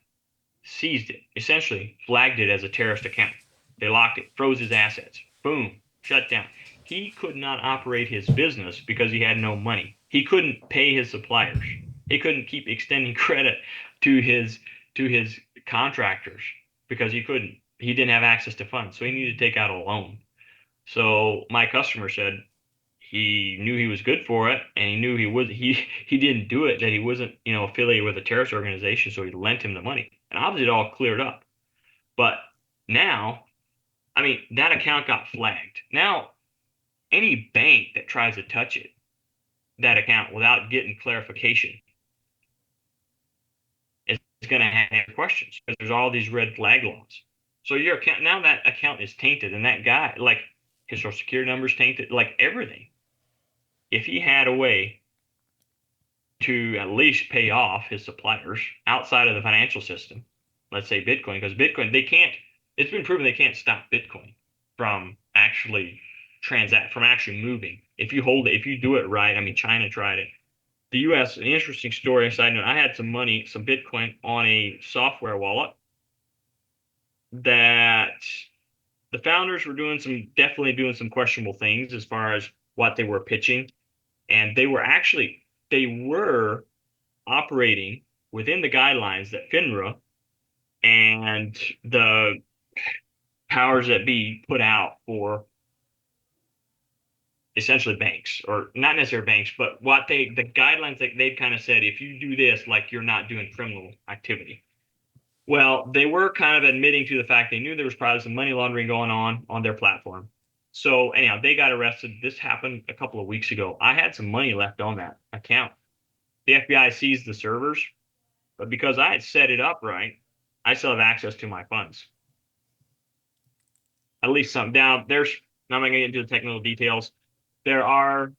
[SPEAKER 3] seized it, essentially flagged it as a terrorist account. They locked it, froze his assets, boom, shut down. He could not operate his business because he had no money. He couldn't pay his suppliers. He couldn't keep extending credit to his contractors because he didn't have access to funds. So he needed to take out a loan. So my customer said he knew he was good for it, and he knew he didn't do it, that he wasn't, affiliated with a terrorist organization, so he lent him the money. And obviously it all cleared up. But now, that account got flagged. Now, any bank that tries to touch that account without getting clarification is going to have questions because there's all these red flag laws. So your account, now that account is tainted, and that guy, like his social security number is tainted, like everything. If he had a way to at least pay off his suppliers outside of the financial system, let's say Bitcoin, because Bitcoin, it's been proven they can't stop Bitcoin from actually moving. If you do it right, China tried it. The US, an interesting story, side note, I had some Bitcoin on a software wallet that the founders were definitely doing some questionable things as far as what they were pitching, and they were operating within the guidelines that FINRA and the powers that be put out for essentially banks, or not necessarily banks, but the guidelines that they've kind of said, if you do this, like, you're not doing criminal activity. Well, they were kind of admitting to the fact they knew there was probably some money laundering going on their platform. So anyhow, they got arrested. This happened a couple of weeks ago. I had some money left on that account. The FBI seized the servers, but because I had set it up right, I still have access to my funds. At least some. Now, I'm not going to get into the technical details. There are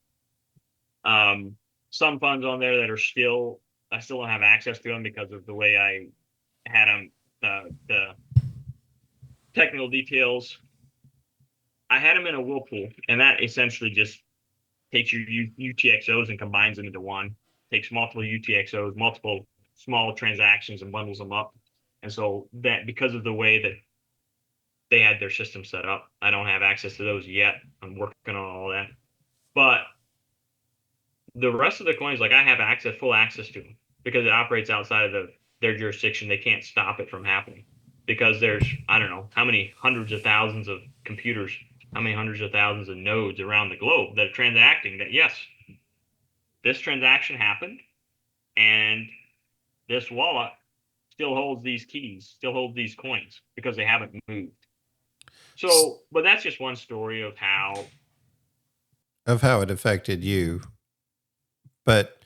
[SPEAKER 3] some funds on there that I still don't have access to them because of the way I had them, the technical details. I had them in a whirlpool, and that essentially just takes your UTXOs and combines them into one. Takes multiple UTXOs, multiple small transactions, and bundles them up. And so that, because of the way that they had their system set up, I don't have access to those yet. I'm working on all that. But the rest of the coins, like, I have full access to them because it operates outside of their jurisdiction. They can't stop it from happening because there's, I don't know how many hundreds of thousands of computers, how many hundreds of thousands of nodes around the globe that are transacting that, yes, this transaction happened, and this wallet still holds these keys, still holds these coins because they haven't moved. So, but that's just one story of how
[SPEAKER 2] it affected you. But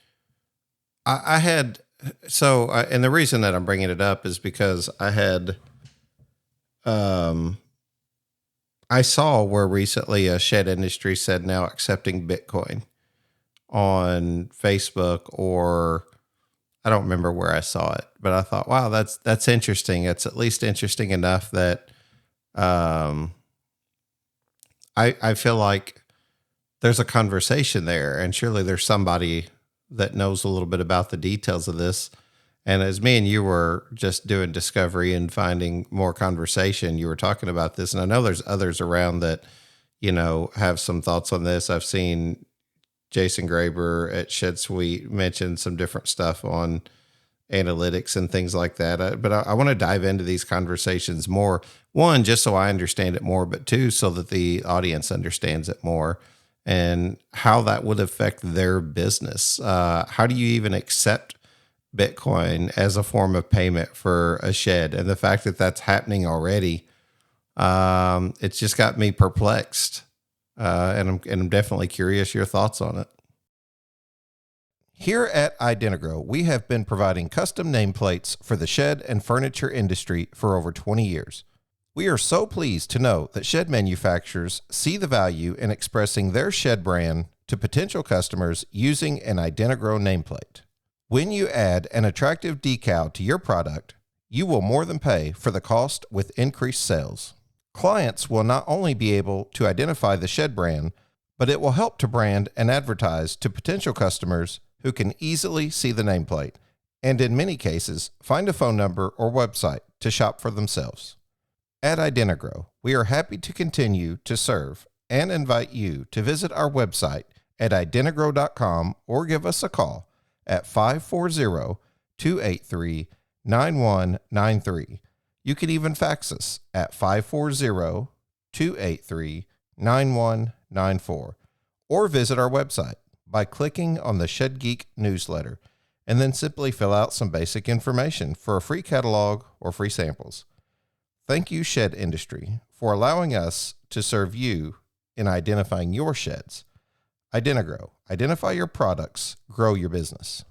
[SPEAKER 2] I had, and the reason that I'm bringing it up is because I saw where recently a shed industry said now accepting Bitcoin on Facebook, or I don't remember where I saw it, but I thought, wow, that's interesting. It's at least interesting enough that I feel like there's a conversation there, and surely there's somebody that knows a little bit about the details of this. And as me and you were just doing discovery and finding more conversation, you were talking about this, and I know there's others around that, have some thoughts on this. I've seen Jason Graber at Shed Suite mention some different stuff on analytics and things like that. But I want to dive into these conversations more. One, just so I understand it more, but two, so that the audience understands it more and how that would affect their business. How do you even accept Bitcoin as a form of payment for a shed? And the fact that that's happening already, it's just got me perplexed. And I'm definitely curious your thoughts on it. Here at Identigrow, we have been providing custom nameplates for the shed and furniture industry for over 20 years. We are so pleased to know that shed manufacturers see the value in expressing their shed brand to potential customers using an Identigrow nameplate. When you add an attractive decal to your product, you will more than pay for the cost with increased sales. Clients will not only be able to identify the shed brand, but it will help to brand and advertise to potential customers who can easily see the nameplate, and in many cases, find a phone number or website to shop for themselves. At Identigrow, we are happy to continue to serve and invite you to visit our website at identigrow.com or give us a call at 540-283-9193. You can even fax us at 540-283-9194 or visit our website by clicking on the Shed Geek newsletter and then simply fill out some basic information for a free catalog or free samples. Thank you, Shed Industry, for allowing us to serve you in identifying your sheds. Identigrow. Identify your products. Grow your business.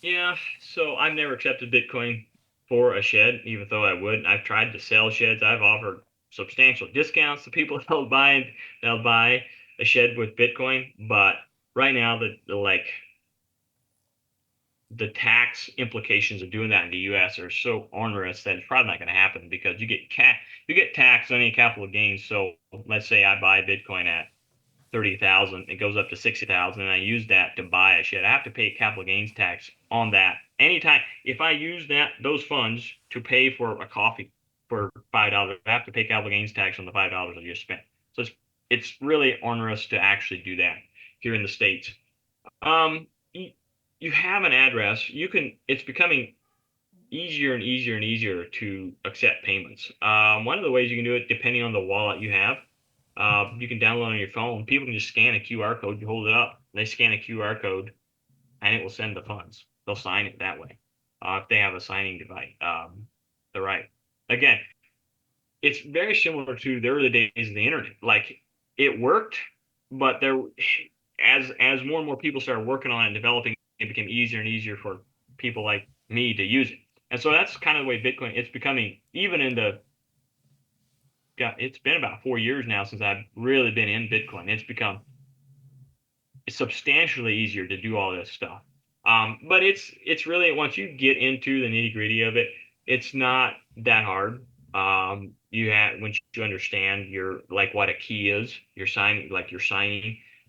[SPEAKER 3] Yeah, so I've never accepted Bitcoin for a shed, even though I would. I've tried to sell sheds. I've offered substantial discounts to people that'll buy a shed with Bitcoin. But right now, the tax implications of doing that in the U.S. are so onerous that it's probably not going to happen because you get taxed on any capital gains. So let's say I buy Bitcoin at 30,000, it goes up to 60,000, and I use that to buy a shed. I have to pay capital gains tax on that anytime. If I use those funds to pay for a coffee for $5, I have to pay capital gains tax on the $5 I just spent. So it's really onerous to actually do that here in the States. Um, you have an address, it's becoming easier and easier and easier to accept payments. One of the ways you can do it, depending on the wallet you have, you can download on your phone. People can just scan a QR code, you hold it up, they scan a QR code, and it will send the funds. They'll sign it that way. If they have a signing device, they're right. Again, it's very similar to the early days of the internet. Like it worked, but as more and more people started working on it and developing, it became easier and easier for people like me to use it. And so that's kind of the way Bitcoin it's becoming. Even in the it's been about 4 years now since I've really been in Bitcoin. It's become substantially easier to do all this stuff. But it's really once you get into the nitty gritty of it, it's not that hard. Once you understand like what a key is, your signing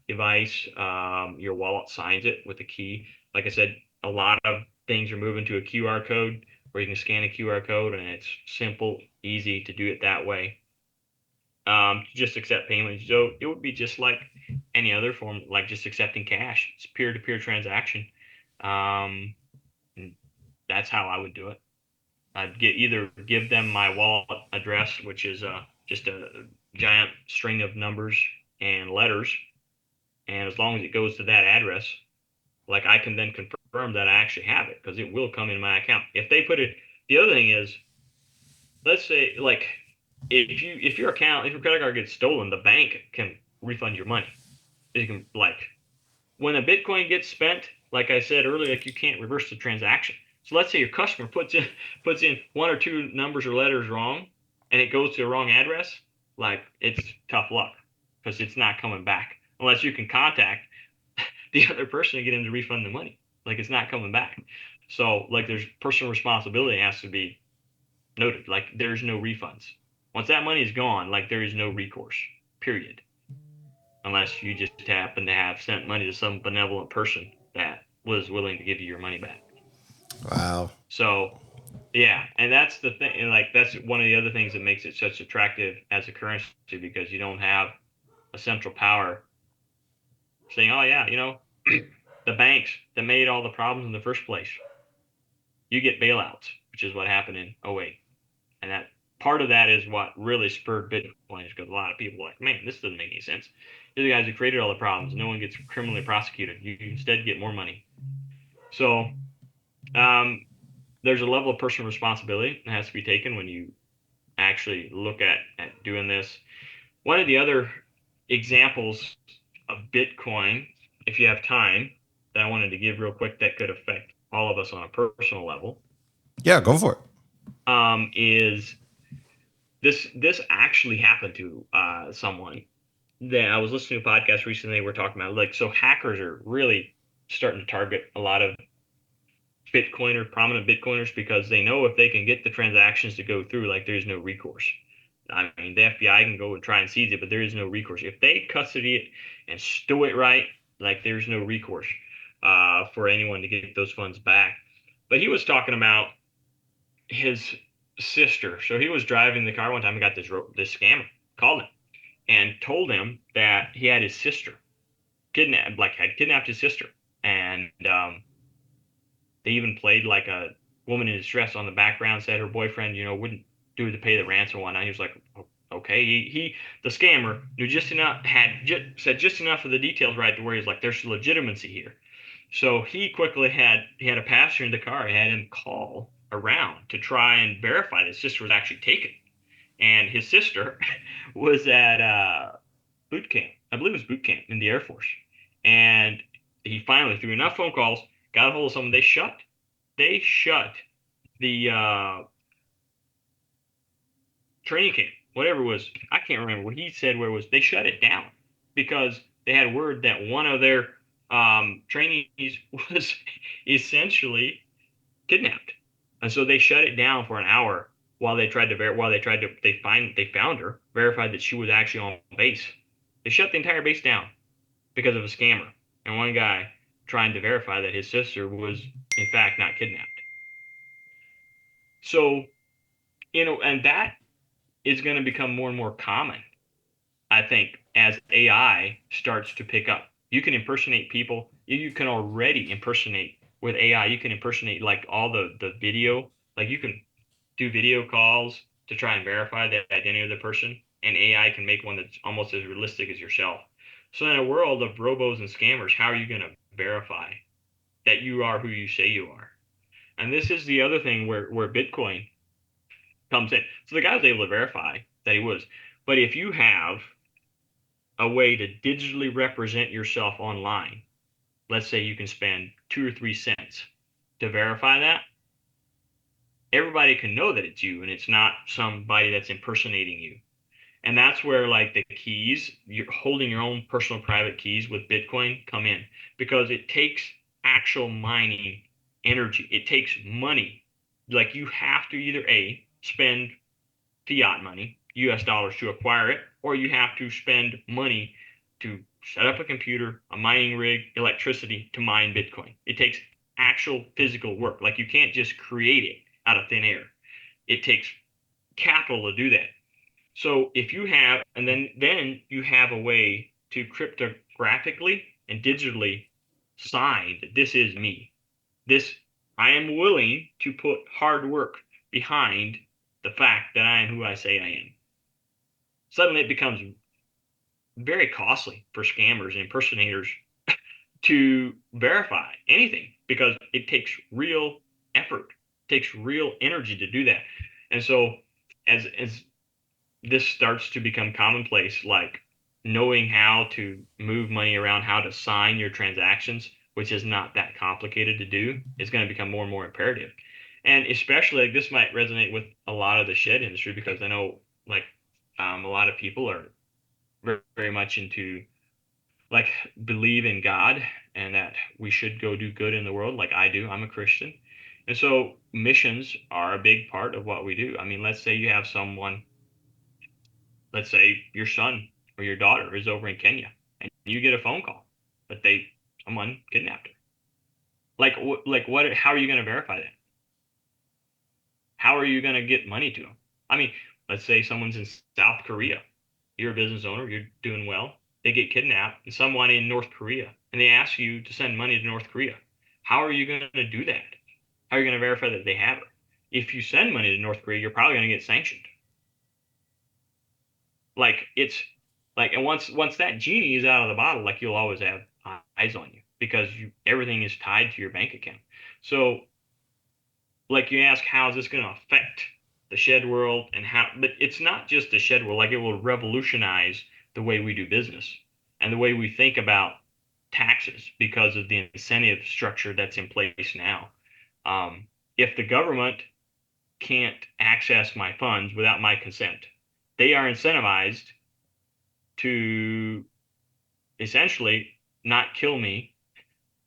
[SPEAKER 3] device, your wallet signs it with a key. Like I said, a lot of things are moving to a QR code where you can scan a QR code and it's simple, easy to do it that way. Just accept payments. So it would be just like any other form, like just accepting cash. It's peer-to-peer transaction. Um, that's how I would do it. I'd either give them my wallet address, which is just a giant string of numbers and letters, and as long as it goes to that address, like I can then confirm that I actually have it because it will come in my account. If they put it, the other thing is, let's say like if your credit card gets stolen, the bank can refund your money. They can like when a Bitcoin gets spent, like I said earlier, like you can't reverse the transaction. So let's say your customer puts in one or two numbers or letters wrong, and it goes to the wrong address. Like it's tough luck because it's not coming back unless you can contact the other person to get him to refund the money. Like it's not coming back. So like there's personal responsibility has to be noted. Like there's no refunds. Once that money is gone, like there is no recourse. Period. Unless you just happen to have sent money to some benevolent person that was willing to give you your money back.
[SPEAKER 2] Wow.
[SPEAKER 3] So, yeah, and that's the thing. And like that's one of the other things that makes it such attractive as a currency because you don't have a central power saying, "Oh yeah, the banks that made all the problems in the first place." You get bailouts, which is what happened in '08, and that part of that is what really spurred Bitcoin because a lot of people were like, "Man, this doesn't make any sense. You're the guys who created all the problems. No one gets criminally prosecuted. You instead get more money." So there's a level of personal responsibility that has to be taken when you actually look at doing this. One of the other examples of Bitcoin, if you have time, that I wanted to give real quick that could affect all of us on a personal level,
[SPEAKER 2] Yeah, go for it.
[SPEAKER 3] is this actually happened to someone that I was listening to a podcast recently. We're talking about like so hackers are really starting to target a lot of prominent Bitcoiners because they know if they can get the transactions to go through, like there's no recourse. I mean, the FBI can go and try and seize it, but there is no recourse. If they custody it and stow it right, like there's no recourse for anyone to get those funds back. But he was talking about his sister. So he was driving the car one time and got this scammer called him and told him that he had his sister had kidnapped his sister, and they even played like a woman in distress on the background. Said her boyfriend, wouldn't do it to pay the ransom and whatnot. He was like, okay. The scammer knew just enough, said just enough of the details right to where he's like, there's legitimacy here. So he had a passenger in the car. He had him call around to try and verify that his sister was actually taken. And his sister was at boot camp. I believe it was boot camp in the Air Force. And he finally, through enough phone calls, got a hold of someone. They shut the training camp, whatever it was. I can't remember what he said where it was. They shut it down because they had word that one of their trainees was essentially kidnapped. And so they shut it down for an hour while they found her, verified that she was actually on base. They shut the entire base down because of a scammer and one guy trying to verify that his sister was in fact not kidnapped. So, and that is going to become more and more common, I think, as AI starts to pick up. You can impersonate people. You can already impersonate with AI. You can impersonate like all the video. Like you can do video calls to try and verify the identity of the person, and AI can make one that's almost as realistic as yourself. So in a world of robos and scammers, how are you going to verify that you are who you say you are? And this is the other thing where Bitcoin comes in. So the guy was able to verify that he was. But if you have a way to digitally represent yourself online, let's say you can spend 2 or 3 cents to verify that, everybody can know that it's you and it's not somebody that's impersonating you. And that's where like the keys, you're holding your own personal private keys with Bitcoin come in, because it takes actual mining energy. It takes money. Like you have to either A, spend fiat money, US dollars, to acquire it, or you have to spend money to set up a computer, a mining rig, electricity to mine Bitcoin. It takes actual physical work. Like you can't just create it out of thin air. It takes capital to do that. So if you have, and then you have a way to cryptographically and digitally sign that this is me. This, I am willing to put hard work behind the fact that I am who I say I am. Suddenly it becomes very costly for scammers and impersonators to verify anything, because it takes real effort, it takes real energy to do that. And so as this starts to become commonplace, like knowing how to move money around, how to sign your transactions, which is not that complicated to do, is going to become more and more imperative. And especially like this might resonate with a lot of the shed industry, because I know like a lot of people are very, very much into like believe in God and that we should go do good in the world, like I do. I'm a Christian. And so missions are a big part of what we do. I mean, let's say you have someone, let's say your son or your daughter is over in Kenya and you get a phone call, but someone kidnapped her. Like what, how are you going to verify that? How are you going to get money to them? I mean, let's say someone's in South Korea. You're a business owner, you're doing well. They get kidnapped and someone in North Korea, and they ask you to send money to North Korea. How are you going to do that? How are you going to verify that they have it? If you send money to North Korea, you're probably going to get sanctioned. Like it's like, and once that genie is out of the bottle, like you'll always have eyes on you, because everything is tied to your bank account. So like you ask, how is this going to affect the shed world, and how, but it's not just the shed world. Like it will revolutionize the way we do business and the way we think about taxes, because of the incentive structure that's in place now. If the government can't access my funds without my consent, they are incentivized to essentially not kill me,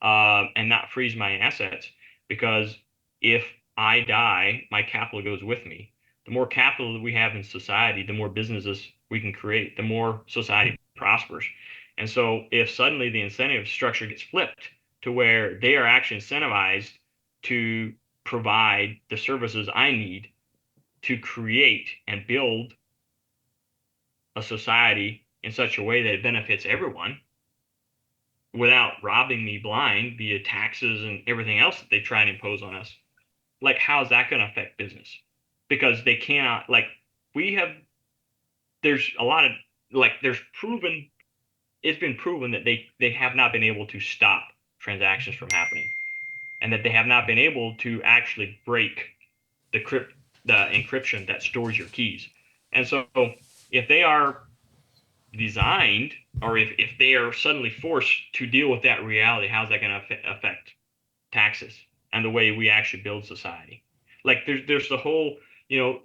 [SPEAKER 3] and not freeze my assets, because if I die, my capital goes with me. The more capital that we have in society, the more businesses we can create, the more society prospers. And so if suddenly the incentive structure gets flipped to where they are actually incentivized to provide the services I need to create and build a society in such a way that it benefits everyone, without robbing me blind via taxes and everything else that they try and impose on us, like how's that going to affect business? Because they cannot, like, we have, there's a lot of, like, it's been proven that they have not been able to stop transactions from happening, and that they have not been able to actually break the encryption that stores your keys. And so if they are designed, or if they are suddenly forced to deal with that reality, how's that going to affect taxes and the way we actually build society? Like there's the whole,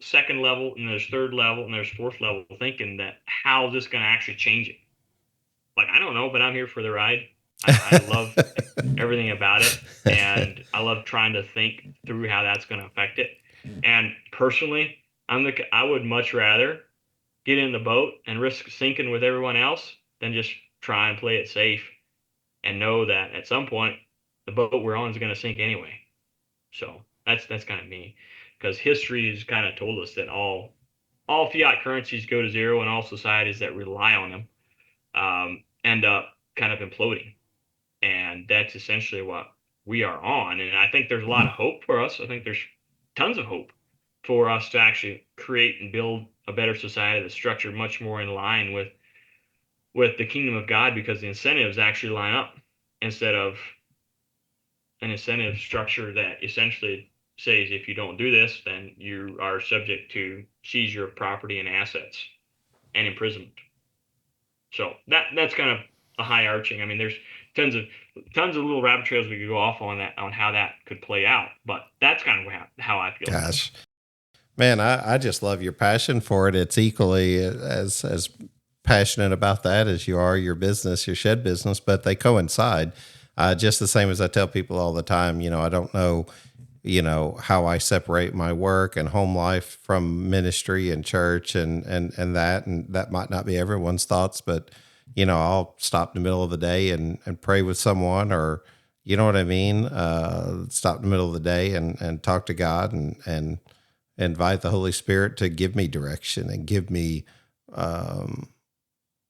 [SPEAKER 3] second level, and there's third level, and there's fourth level thinking, that how is this going to actually change it? Like, I don't know, but I'm here for the ride. I love everything about it, and I love trying to think through how that's going to affect it. And personally, I would much rather get in the boat and risk sinking with everyone else than just try and play it safe and know that at some point the boat we're on is going to sink anyway. So that's kind of me, because history has kind of told us that all fiat currencies go to zero, and all societies that rely on them end up kind of imploding. And that's essentially what we are on. And I think there's a lot of hope for us. I think there's tons of hope for us to actually create and build a better society that's structured much more in line with the kingdom of God, because the incentives actually line up instead of an incentive structure that essentially says if you don't do this, then you are subject to seizure of property and assets and imprisonment. So that's kind of a high arching. I mean, there's tons of little rabbit trails we could go off on that, on how that could play out. But that's kind of how I feel.
[SPEAKER 2] Gosh, man, I just love your passion for it. It's equally as passionate about that as you are your business, your shed business, but they coincide. Just the same as I tell people all the time, I don't know, how I separate my work and home life from ministry and church and that might not be everyone's thoughts, but I'll stop in the middle of the day and pray with someone, or you know what I mean? Stop in the middle of the day and talk to God and invite the Holy Spirit to give me direction and give me,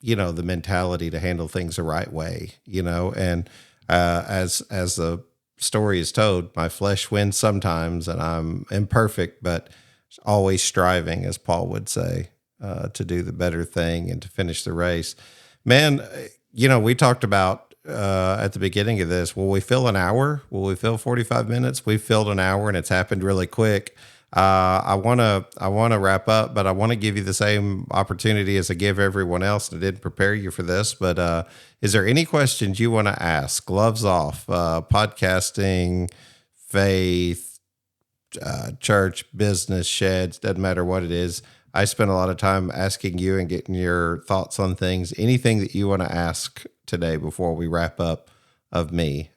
[SPEAKER 2] the mentality to handle things the right way, and as the story is told, my flesh wins sometimes, and I'm imperfect, but always striving, as Paul would say, to do the better thing and to finish the race. Man, we talked about at the beginning of this, will we fill an hour? Will we fill 45 minutes? We've filled an hour, and it's happened really quick. I want to wrap up, but I want to give you the same opportunity as I give everyone else. I didn't prepare you for this, but is there any questions you want to ask? Gloves off, podcasting, faith, church, business, sheds, doesn't matter what it is. I spend a lot of time asking you and getting your thoughts on things. Anything that you want to ask today before we wrap up of me,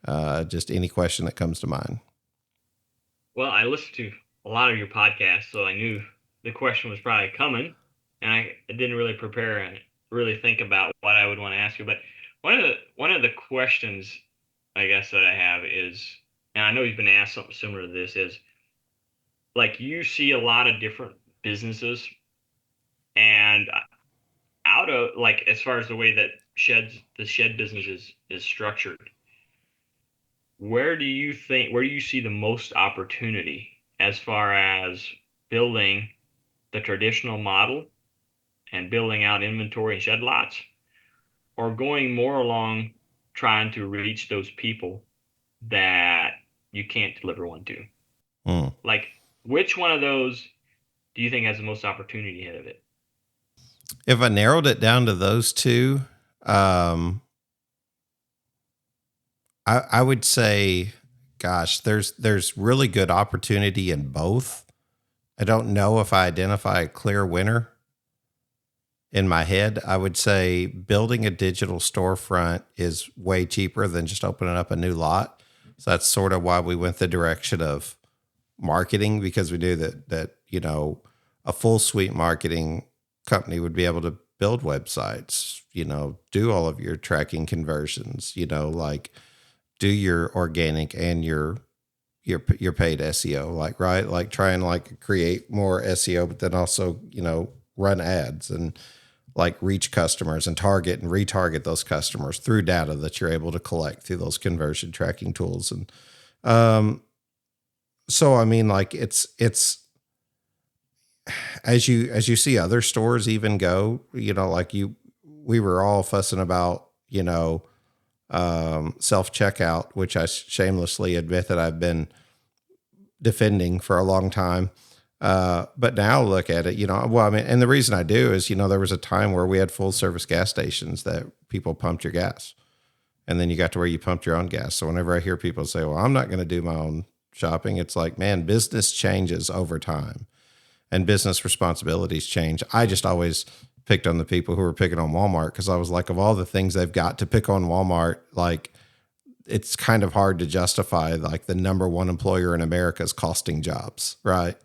[SPEAKER 2] just any question that comes to mind.
[SPEAKER 3] Well, I listened to a lot of your podcasts, so I knew the question was probably coming, and I didn't really prepare and really think about what I would want to ask you. But one of the questions, I guess, that I have is, and I know you've been asked something similar to this, is like you see a lot of different businesses, and out of like as far as the way that the shed business is structured, where do you see the most opportunity as far as building the traditional model and building out inventory and shed lots, or going more along trying to reach those people that you can't deliver one to? Like, which one of those do you think has the most opportunity ahead of it?
[SPEAKER 2] If I narrowed it down to those two, I would say, gosh, there's really good opportunity in both. I don't know if I identify a clear winner in my head. I would say building a digital storefront is way cheaper than just opening up a new lot. So that's sort of why we went the direction of marketing, because we knew that a full suite marketing company would be able to build websites, do all of your tracking conversions, like do your organic and your paid SEO, like try and create more SEO, but then also, run ads and like reach customers and target and retarget those customers through data that you're able to collect through those conversion tracking tools. And, so, I mean, like it's as you see other stores even go, we were all fussing about, self-checkout, which I shamelessly admit that I've been defending for a long time. But now look at it, and the reason I do is, there was a time where we had full service gas stations that people pumped your gas, and then you got to where you pumped your own gas. So whenever I hear people say, well, I'm not going to do my own shopping, it's like, man, business changes over time and business responsibilities change. I just always picked on the people who were picking on Walmart, because I was like, of all the things they've got to pick on Walmart, like it's kind of hard to justify like the number one employer in America is costing jobs, right?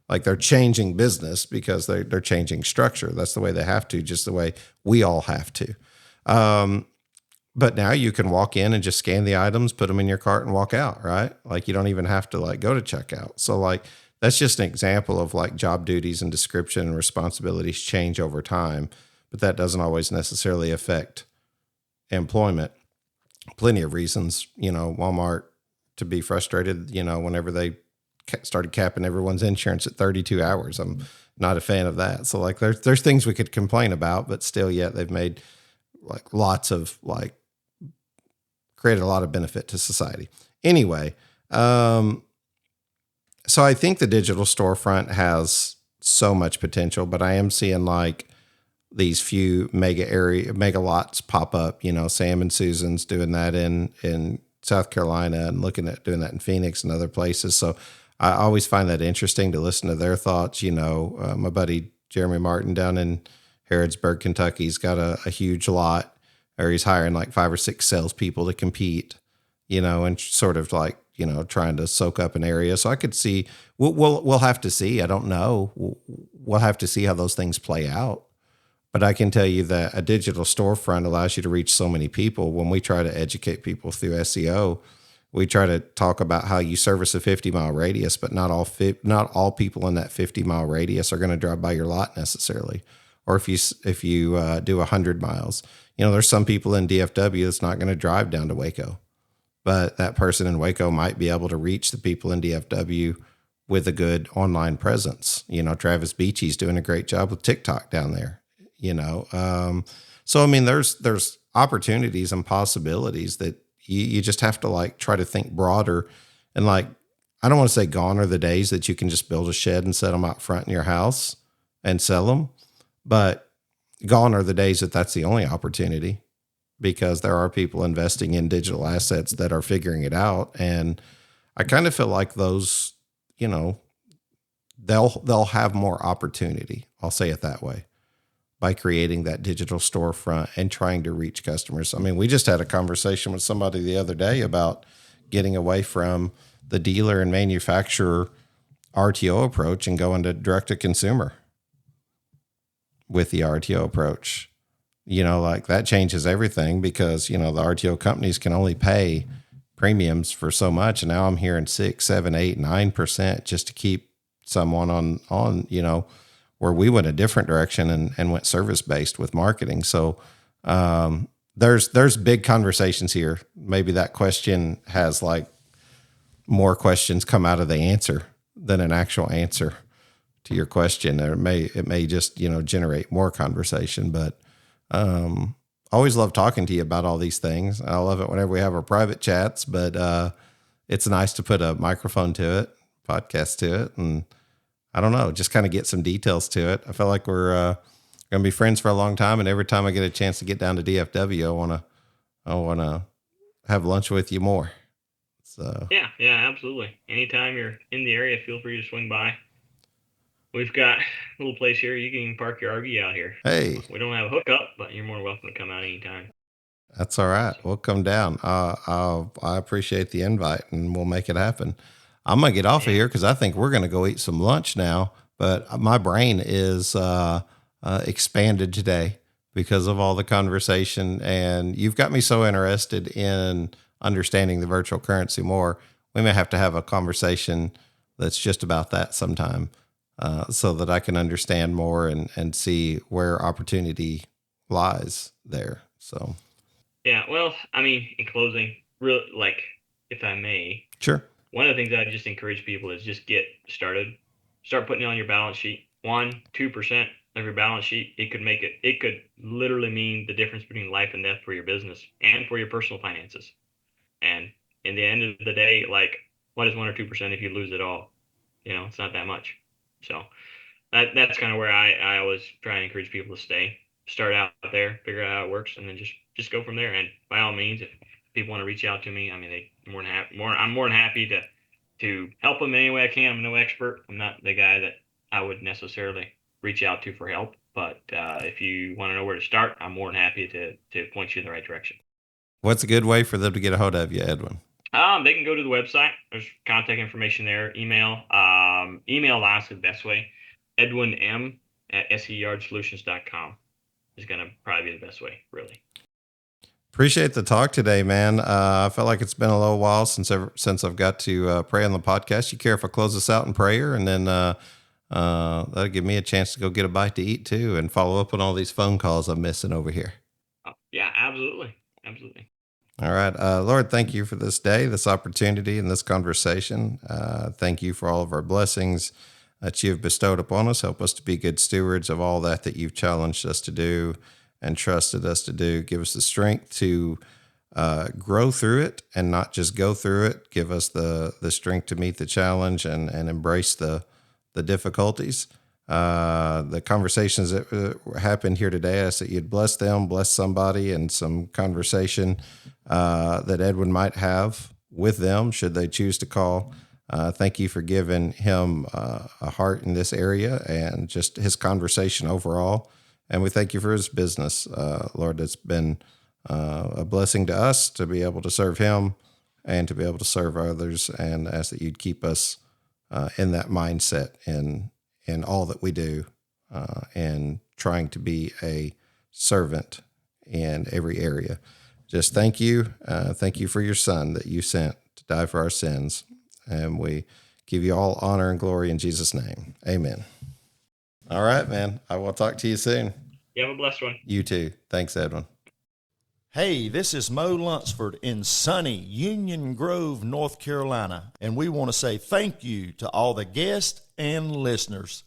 [SPEAKER 2] Like they're changing business because they're changing structure. That's the way they have to, just the way we all have to. But now you can walk in and just scan the items, put them in your cart and walk out, right? Like you don't even have to like go to checkout. So like, that's just an example of like job duties and description and responsibilities change over time, but that doesn't always necessarily affect employment. Plenty of reasons, Walmart to be frustrated, whenever they started capping everyone's insurance at 32 hours. I'm not a fan of that. So like there's things we could complain about, but still yet they've made like lots of created a lot of benefit to society. Anyway, so I think the digital storefront has so much potential, but I am seeing like these few mega lots pop up, Sam and Susan's doing that in South Carolina and looking at doing that in Phoenix and other places. So I always find that interesting to listen to their thoughts. My buddy Jeremy Martin down in Harrodsburg, Kentucky's got a huge lot, or he's hiring like 5 or 6 salespeople to compete, and sort of like, trying to soak up an area. So I could see, we'll have to see. I don't know. We'll have to see how those things play out. But I can tell you that a digital storefront allows you to reach so many people. When we try to educate people through SEO, we try to talk about how you service a 50-mile radius, but not all people in that 50-mile radius are going to drive by your lot necessarily. Or if you do 100 miles, there's some people in DFW that's not going to drive down to Waco, but that person in Waco might be able to reach the people in DFW with a good online presence. Travis Beachy's doing a great job with TikTok down there. So I mean, there's opportunities and possibilities that you just have to like try to think broader. And like, I don't want to say gone are the days that you can just build a shed and set them out front in your house and sell them, but gone are the days that that's the only opportunity, because there are people investing in digital assets that are figuring it out. And I kind of feel like those, they'll have more opportunity. I'll say it that way, by creating that digital storefront and trying to reach customers. I mean, we just had a conversation with somebody the other day about getting away from the dealer and manufacturer RTO approach and going to direct to consumer with the RTO approach. Like that changes everything, because, the RTO companies can only pay premiums for so much. And now I'm hearing 6, 7, 8, 9% just to keep someone on, where we went a different direction and went service-based with marketing. So there's big conversations here. Maybe that question has like more questions come out of the answer than an actual answer to your question. Or it may just, generate more conversation. But always love talking to you about all these things. I love it whenever we have our private chats, but it's nice to put a microphone to it, podcast to it, and I don't know, just kind of get some details to it. I feel like we're going to be friends for a long time. And every time I get a chance to get down to DFW, I want to have lunch with you more. So
[SPEAKER 3] yeah, absolutely. Anytime you're in the area, feel free to swing by. We've got a little place here. You can park your RV out here.
[SPEAKER 2] Hey,
[SPEAKER 3] we don't have a hookup, but you're more welcome to come out anytime.
[SPEAKER 2] That's all right. We'll come down. I appreciate the invite, and we'll make it happen. I'm going to get off of here because I think we're going to go eat some lunch now. But my brain is expanded today because of all the conversation. And you've got me so interested in understanding the virtual currency more. We may have to have a conversation that's just about that sometime, so that I can understand more and see where opportunity lies there. So,
[SPEAKER 3] yeah, well, I mean, in closing, real, like, if I may.
[SPEAKER 2] Sure.
[SPEAKER 3] One of the things I just encourage people is just get started. Start putting it on your balance sheet. 1-2% of your balance sheet. It could literally mean the difference between life and death for your business and for your personal finances. And in the end of the day, like, what is 1 or 2% if you lose it all? It's not that much. So that's kind of where I always try and encourage people to stay. Start out there, figure out how it works, and then just go from there. And by all means, if people want to reach out to me, I mean, I'm more than happy to help them any way I can. I'm no expert. I'm not the guy that I would necessarily reach out to for help. But if you want to know where to start, I'm more than happy to point you in the right direction.
[SPEAKER 2] What's a good way for them to get a hold of you, Edwin?
[SPEAKER 3] They can go to the website. There's contact information there. Email last the best way. Edwin M at SEYardsolutions.com is going to probably be the best way, really.
[SPEAKER 2] Appreciate the talk today, man. I felt like it's been a little while since I've got to pray on the podcast. You care if I close this out in prayer, and then that'll give me a chance to go get a bite to eat too, and follow up on all these phone calls I'm missing over here.
[SPEAKER 3] Yeah, absolutely. Absolutely.
[SPEAKER 2] All right. Lord, thank you for this day, this opportunity, and this conversation. Thank you for all of our blessings that you've bestowed upon us. Help us to be good stewards of all that you've challenged us to do and trusted us to do. Give us the strength to grow through it and not just go through it. Give us the strength to meet the challenge and embrace the difficulties. The conversations that happened here today, I ask that you'd bless them, bless somebody, and some conversation that Edwin might have with them should they choose to call. Thank you for giving him a heart in this area and just his conversation overall. And we thank you for his business, Lord. It's been a blessing to us to be able to serve him and to be able to serve others, and ask that you'd keep us in that mindset in all that we do, and trying to be a servant in every area. Just thank you. Thank you for your son that you sent to die for our sins. And we give you all honor and glory in Jesus' name. Amen. All right, man. I will talk to you soon.
[SPEAKER 3] You have a blessed one.
[SPEAKER 2] You too. Thanks, Edwin.
[SPEAKER 1] Hey, this is Mo Lunsford in sunny Union Grove, North Carolina, and we want to say thank you to all the guests and listeners.